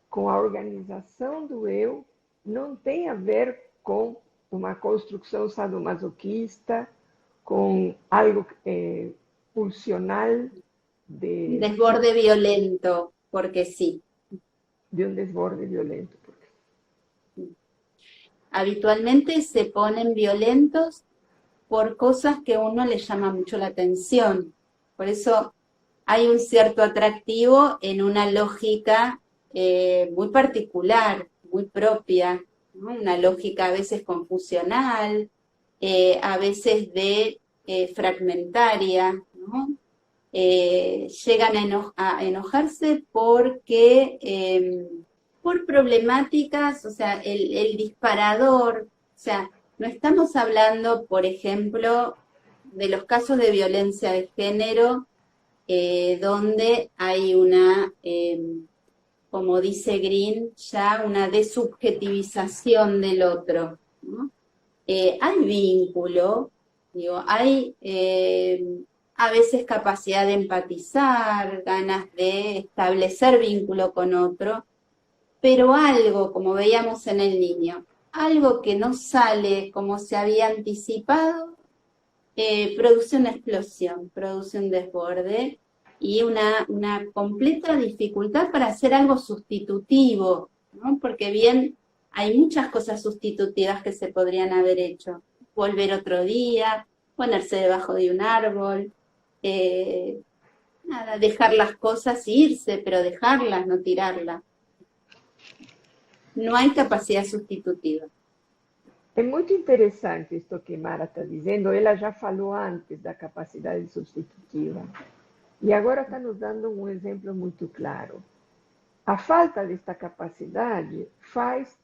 com a organização do eu, não tem a ver com uma construção sadomasoquista, com algo pulsional de... Desborde violento, porque sí. De un desborde violento. Habitualmente se ponen violentos por cosas que a uno le llama mucho la atención. Por eso hay un cierto atractivo en una lógica muy particular, muy propia, ¿no? Una lógica a veces confusional, a veces de fragmentaria, ¿no? Llegan a enojarse porque por problemáticas, o sea, el disparador, o sea, no estamos hablando, por ejemplo, de los casos de violencia de género, donde hay una, como dice Green, ya una desubjetivización del otro, ¿no? Hay vínculo, digo, hay a veces capacidad de empatizar, ganas de establecer vínculo con otro, pero algo, como veíamos en el niño, algo que no sale como se había anticipado, produce una explosión, produce un desborde y una completa dificultad para hacer algo sustitutivo, ¿no? Porque bien, hay muchas cosas sustitutivas que se podrían haber hecho. Volver otro día, ponerse debajo de un árbol, eh, nada, dejar las cosas e irse, pero dejarlas, no tirarlas. No hay capacidad sustitutiva. É muito interessante isso que Mara está dizendo. Ela já falou antes da capacidade substitutiva. E agora está nos dando um exemplo muito claro. A falta desta capacidade faz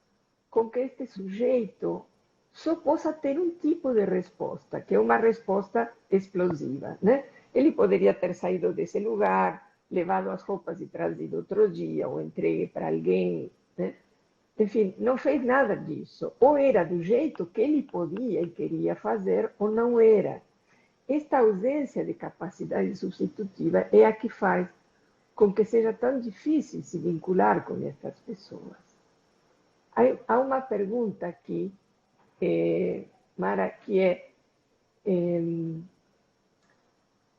com que este sujeito só possa ter um tipo de resposta, que é uma resposta explosiva, né? Ele poderia ter saído desse lugar, levado as roupas e trazido outro dia, ou entregue para alguém, né? Enfim, não fez nada disso. Ou era do jeito que ele podia e queria fazer, ou não era. Esta ausência de capacidade substitutiva é a que faz com que seja tão difícil se vincular com estas pessoas. Há uma pergunta aqui, Mara, que é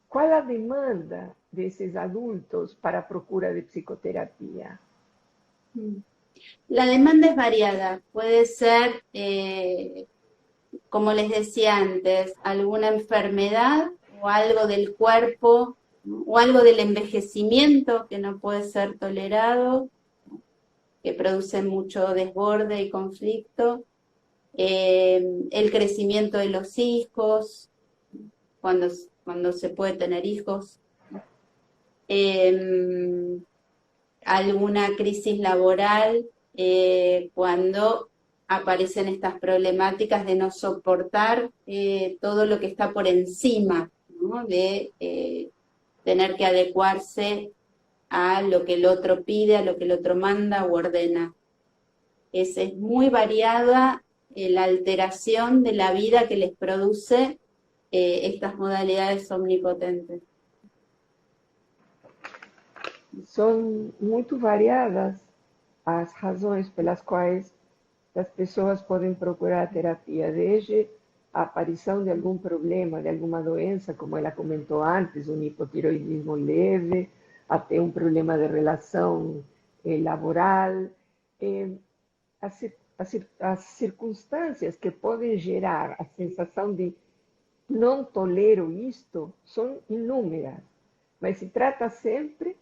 qual a demanda desses adultos para a procura de psicoterapia? La demanda es variada, puede ser, como les decía antes, alguna enfermedad o algo del cuerpo, ¿no? O algo del envejecimiento que no puede ser tolerado, que produce mucho desborde y conflicto, el crecimiento de los hijos, cuando se puede tener hijos, alguna crisis laboral, cuando aparecen estas problemáticas de no soportar todo lo que está por encima, ¿no? De tener que adecuarse a lo que el otro pide, a lo que el otro manda o ordena. Es muy variada la alteración de la vida que les produce estas modalidades omnipotentes. São muito variadas as razões pelas quais as pessoas podem procurar a terapia, desde a aparição de algum problema, de alguma doença, como ela comentou antes, um hipotiroidismo leve, até um problema de relação laboral. As circunstâncias que podem gerar a sensação de não tolero isto são inúmeras, mas se trata sempre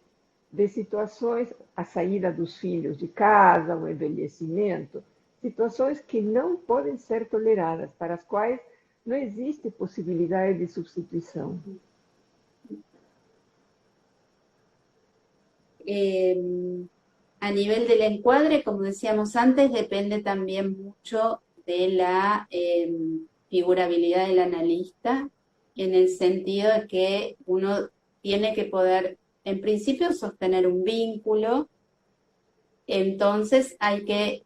de situações, a saída dos filhos de casa, o envelhecimento, situações que não podem ser toleradas, para as quais não existe possibilidade de substituição. A nivel del encuadre, como decíamos antes, depende también mucho de la figurabilidad del analista, en el sentido de que uno tiene que poder, en principio, sostener un vínculo. Entonces hay que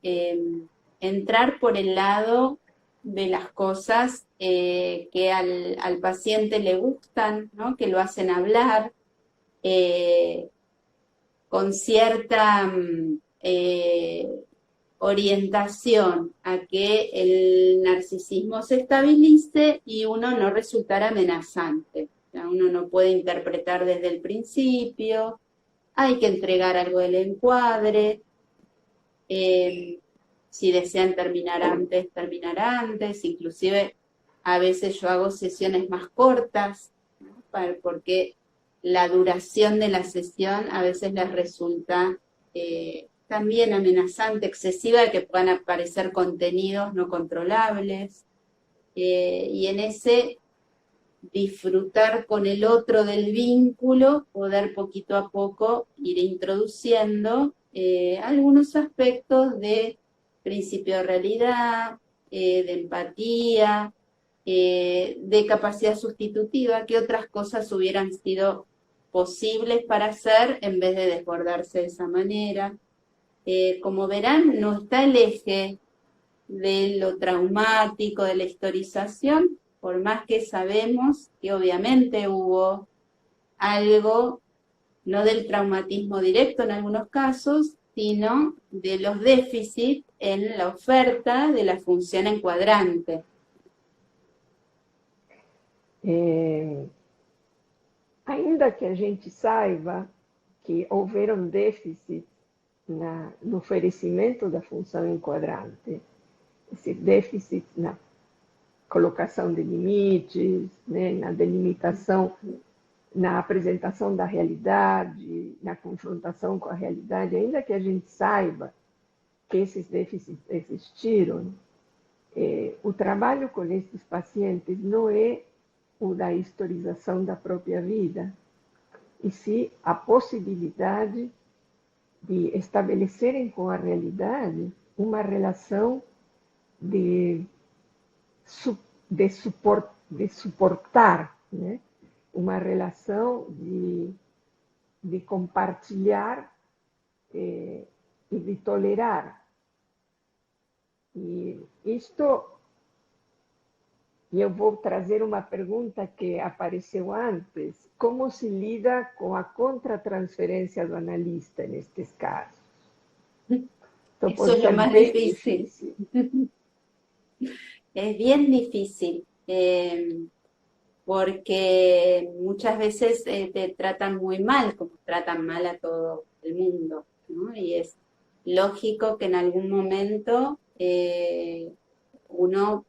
entrar por el lado de las cosas que al paciente le gustan, ¿no? Que lo hacen hablar, con cierta orientación a que el narcisismo se estabilice y uno no resultar amenazante. O sea, uno no puede interpretar desde el principio, hay que entregar algo del encuadre, si desean terminar antes, inclusive a veces yo hago sesiones más cortas, ¿no? Porque la duración de la sesión a veces les resulta también amenazante, excesiva, de que puedan aparecer contenidos no controlables, y en ese disfrutar con el otro del vínculo, poder poquito a poco ir introduciendo algunos aspectos de principio de realidad, de empatía, de capacidad sustitutiva, que otras cosas hubieran sido posibles para hacer en vez de desbordarse de esa manera. Como verán, no está el eje de lo traumático, de la historización, por más que sabemos que obviamente hubo algo, no del traumatismo directo en algunos casos, sino de los déficits en la oferta de la función encuadrante. Ainda que a gente saiba que houveram déficits no oferecimento da função enquadrante, esse déficit na colocação de limites, né, na delimitação, na apresentação da realidade, na confrontação com a realidade, ainda que a gente saiba que esses déficits existiram, o trabalho com esses pacientes não é o da historização da própria vida, e sim a possibilidade de estabelecerem com a realidade uma relação de suportar, né? Uma relação de compartilhar e de tolerar. E isto, eu vou trazer uma pergunta que apareceu antes: como se lida com a contratransferência do analista nestes casos? Então, eso es lo más difícil. Es bien difícil, porque muchas veces te tratan muy mal, como tratan mal a todo el mundo, ¿no? Y es lógico que en algún momento uno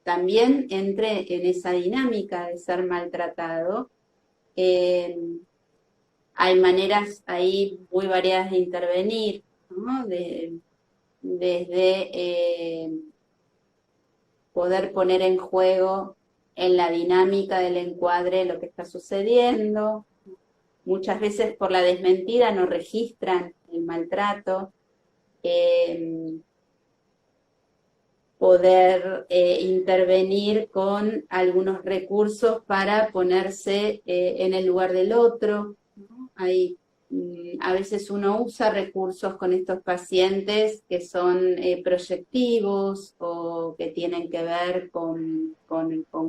también entre en esa dinámica de ser maltratado. Hay maneras ahí muy variadas de intervenir, ¿no? Desde poder poner en juego en la dinámica del encuadre lo que está sucediendo. Muchas veces por la desmentida no registran el maltrato. Poder intervenir con algunos recursos para ponerse en el lugar del otro, ¿no? A veces uno usa recursos con estos pacientes que son proyectivos o que tienen que ver con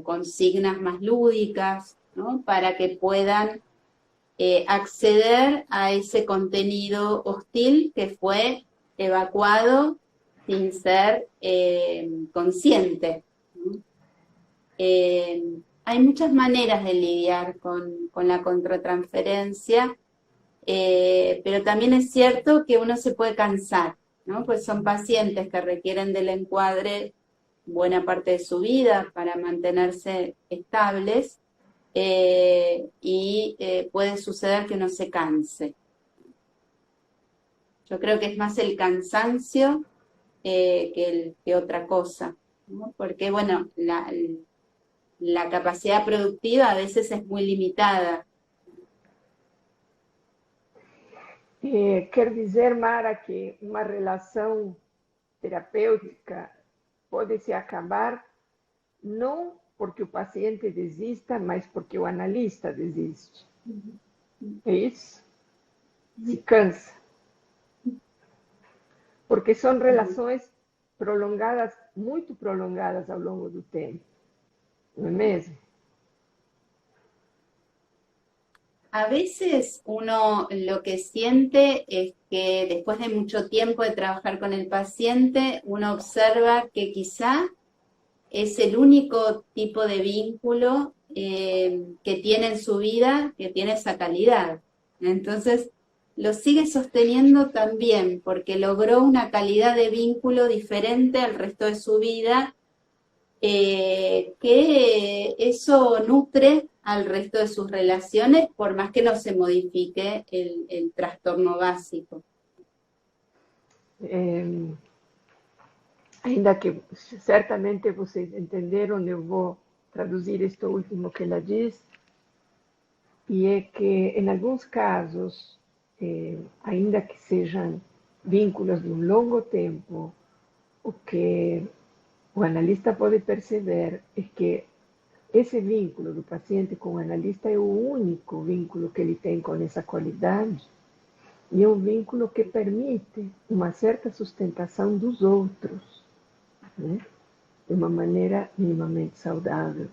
consignas más lúdicas, ¿no? Para que puedan acceder a ese contenido hostil que fue evacuado sin ser consciente, ¿no? Hay muchas maneras de lidiar con la contratransferencia, pero también es cierto que uno se puede cansar, ¿no? Pues son pacientes que requieren del encuadre buena parte de su vida para mantenerse estables, y puede suceder que uno se canse. Yo creo que es más el cansancio que otra cosa, ¿no? Porque, bueno, la capacidad productiva a veces es muy limitada. Quer dizer, Mara, que uma relação terapêutica pode se acabar não porque o paciente desista, mas porque o analista desiste. É isso? Se cansa. Porque são relações prolongadas, muito prolongadas ao longo do tempo. ¿No es mesmo? A veces uno lo que siente es que después de mucho tiempo de trabajar con el paciente, uno observa que quizá es el único tipo de vínculo que tiene en su vida, que tiene esa calidad. Entonces, lo sigue sosteniendo también porque logró una calidad de vínculo diferente al resto de su vida, que eso nutre al resto de sus relaciones, por más que no se modifique el trastorno básico. Ainda que certamente vocês entenderam, eu vou traduzir isto último que ela diz, e é que, em alguns casos, ainda que sejam vínculos de um longo tempo, o que o analista pode perceber é que esse vínculo do paciente com o analista é o único vínculo que ele tem com essa qualidade e é um vínculo que permite uma certa sustentação dos outros, né? De uma maneira minimamente saudável.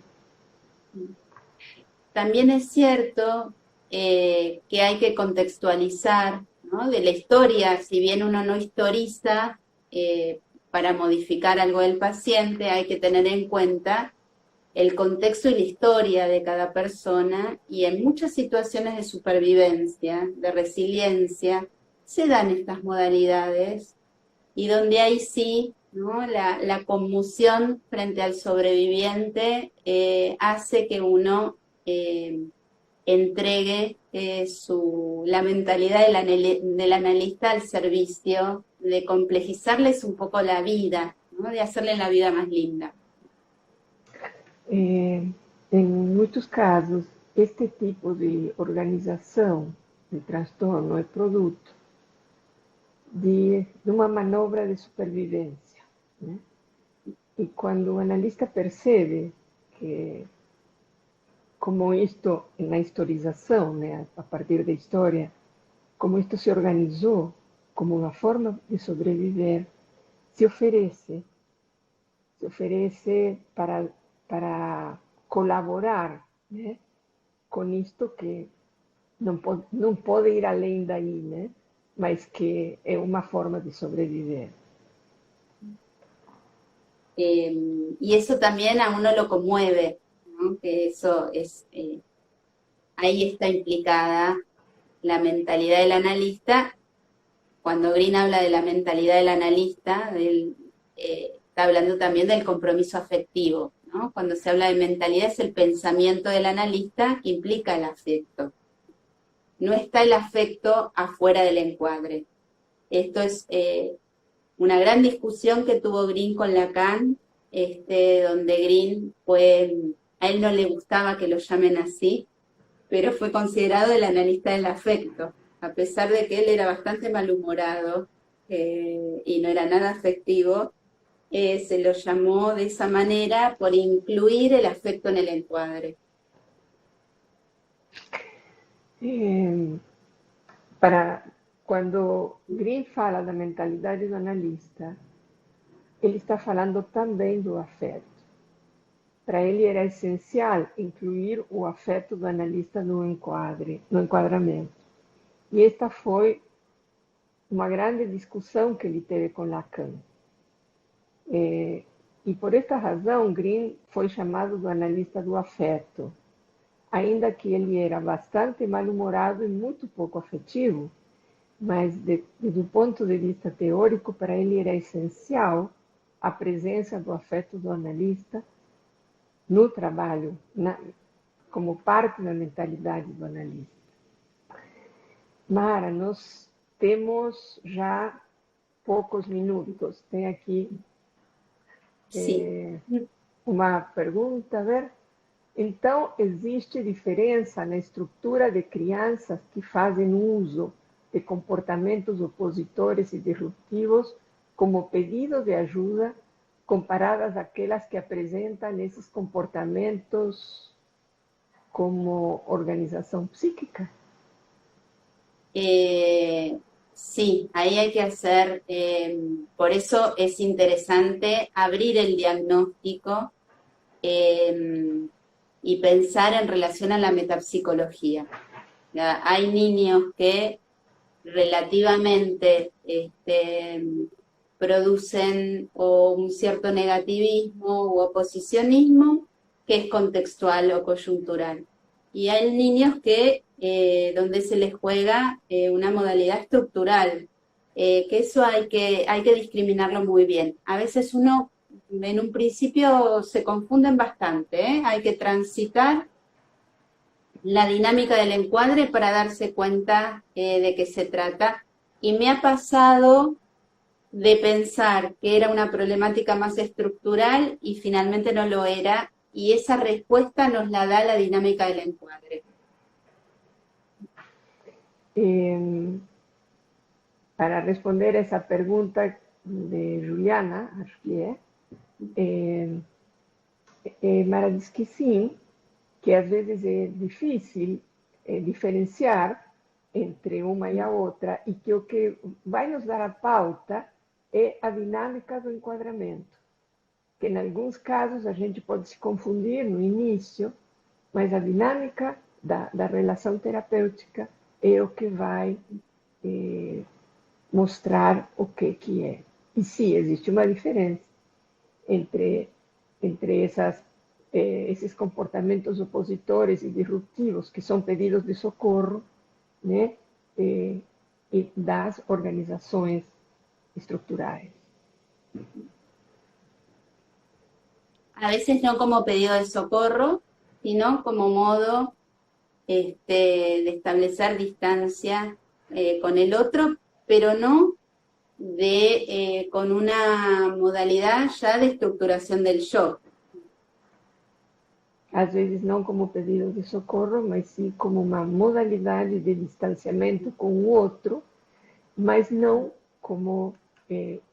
También es cierto que hay que contextualizar, ¿no? De la historia, si bien uno no historiza para modificar algo del paciente, hay que tener en cuenta el contexto y la historia de cada persona, y en muchas situaciones de supervivencia, de resiliencia, se dan estas modalidades, y donde hay sí, ¿no? La conmoción frente al sobreviviente hace que uno entregue la mentalidad del analista al servicio de complejizarles un poco la vida, ¿no? De hacerle la vida más linda. Em muitos casos, este tipo de organização de transtorno é produto de uma manobra de supervivência, né? E quando o analista percebe que, como isto, na historização, né, a partir da história, como isto se organizou como uma forma de sobreviver, se oferece para colaborar, né, com isto que não pode ir além daí, né, mas que é uma forma de sobreviver. Y eso también a uno lo conmueve, ¿no? Que eso es, ahí está implicada la mentalidad del analista. Cuando Green habla de la mentalidad del analista, está hablando también del compromiso afectivo, ¿no? Cuando se habla de mentalidad es el pensamiento del analista que implica el afecto. No está el afecto afuera del encuadre. Esto es una gran discusión que tuvo Green con Lacan, donde Green a él no le gustaba que lo llamen así, pero fue considerado el analista del afecto, a pesar de que él era bastante malhumorado y no era nada afectivo. Se lo llamó de esa manera por incluir el afecto en el encuadre. Quando Green fala da mentalidade do analista, ele está falando também do afeto. Para ele era essencial incluir o afeto do analista no enquadramento. E esta foi uma grande discussão que ele teve com Lacan. E por esta razão, Green foi chamado do analista do afeto. Ainda que ele era bastante mal-humorado e muito pouco afetivo, mas do ponto de vista teórico, para ele era essencial a presença do afeto do analista no trabalho, como parte da mentalidade do analista. Mara, nós temos já poucos minutos. Tem aqui uma pergunta, a ver? Então, existe diferença na estrutura de crianças que fazem uso de comportamentos opositores e disruptivos como pedido de ajuda, comparadas àquelas que apresentam esses comportamentos como organização psíquica? Sí, ahí hay que hacer, por eso es interesante abrir el diagnóstico y pensar en relación a la metapsicología. ¿Ya? Hay niños que relativamente producen un cierto negativismo u oposicionismo que es contextual o coyuntural. Y hay niños que donde se les juega una modalidad estructural, que eso hay que discriminarlo muy bien. A veces uno en un principio se confunden bastante, ¿eh? Hay que transitar la dinámica del encuadre para darse cuenta de qué se trata. Y me ha pasado de pensar que era una problemática más estructural y finalmente no lo era, y esa respuesta nos la da la dinámica del encuadre. para responder a essa pergunta de Juliana, acho que Mara diz que sim, que às vezes é difícil diferenciar entre uma e a outra, e que o que vai nos dar a pauta é a dinâmica do enquadramento, que em alguns casos a gente pode se confundir no início, mas a dinâmica da relação terapêutica é o que vai mostrar o que é. E sim, existe uma diferença entre esses comportamentos opositores e disruptivos, que são pedidos de socorro, né? E das organizações estruturais. A veces no como pedido de socorro, sino como modo de establecer distancia con el otro, pero no con una modalidad ya de estructuración del yo. Às vezes não como pedido de socorro, mas sim como uma modalidade de distanciamento com o outro, mas não como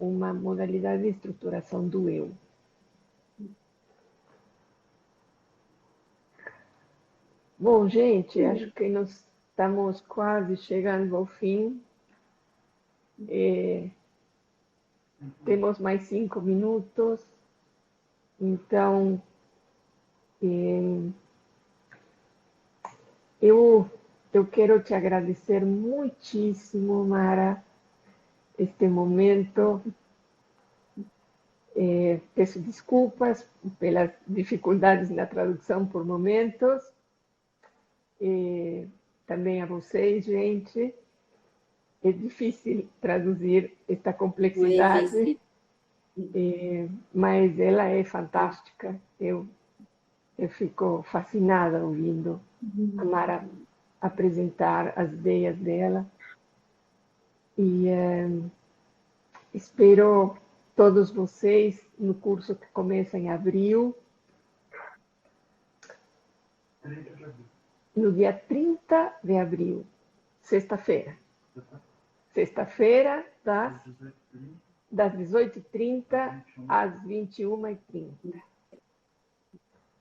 uma modalidade de estruturação do eu. Bom, gente, acho que nós estamos quase chegando ao fim. Temos mais 5 minutos, então eu quero te agradecer muitíssimo, Mara, este momento. Peço desculpas pelas dificuldades na tradução por momentos. Também a vocês, gente. É difícil traduzir esta complexidade, mas ela é fantástica. Eu fico fascinada ouvindo a Mara apresentar as ideias dela. E espero todos vocês no curso que começa em abril, no dia 30 de abril, sexta-feira. Sexta-feira, das 18h30 às 21h30.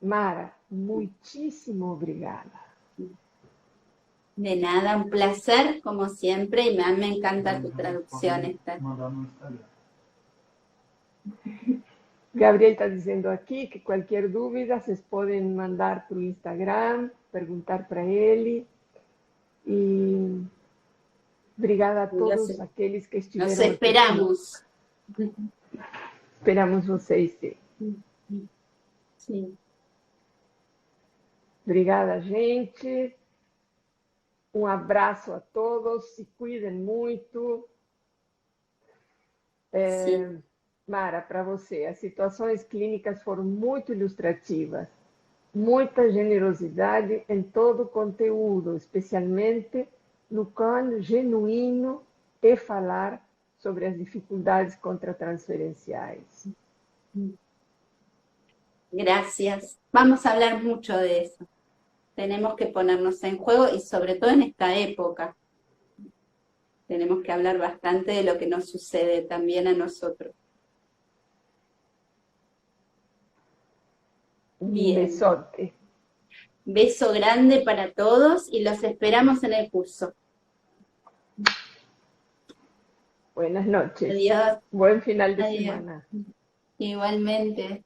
Mara, muitíssimo obrigada. De nada, un placer, como siempre, y me encanta tu traducción, Esther. Gabriel está dizendo aqui que qualquer dúvida vocês podem mandar para o Instagram, perguntar para ele. E obrigada a todos aqueles que estiveram aqui. Nos esperamos. Esperamos vocês, sim. Sim. Obrigada, gente. Um abraço a todos. Se cuidem muito. Mara, para você, as situações clínicas foram muito ilustrativas. Muita generosidade em todo o conteúdo, especialmente no quão genuíno é falar sobre as dificuldades contratransferenciais. Gracias. Vamos a hablar mucho de eso. Tenemos que ponernos en juego y sobre todo en esta época. Tenemos que hablar bastante de lo que nos sucede también a nosotros. Bien. Un besote. Beso grande para todos y los esperamos en el curso. Buenas noches. Adiós. Buen final de semana. Igualmente.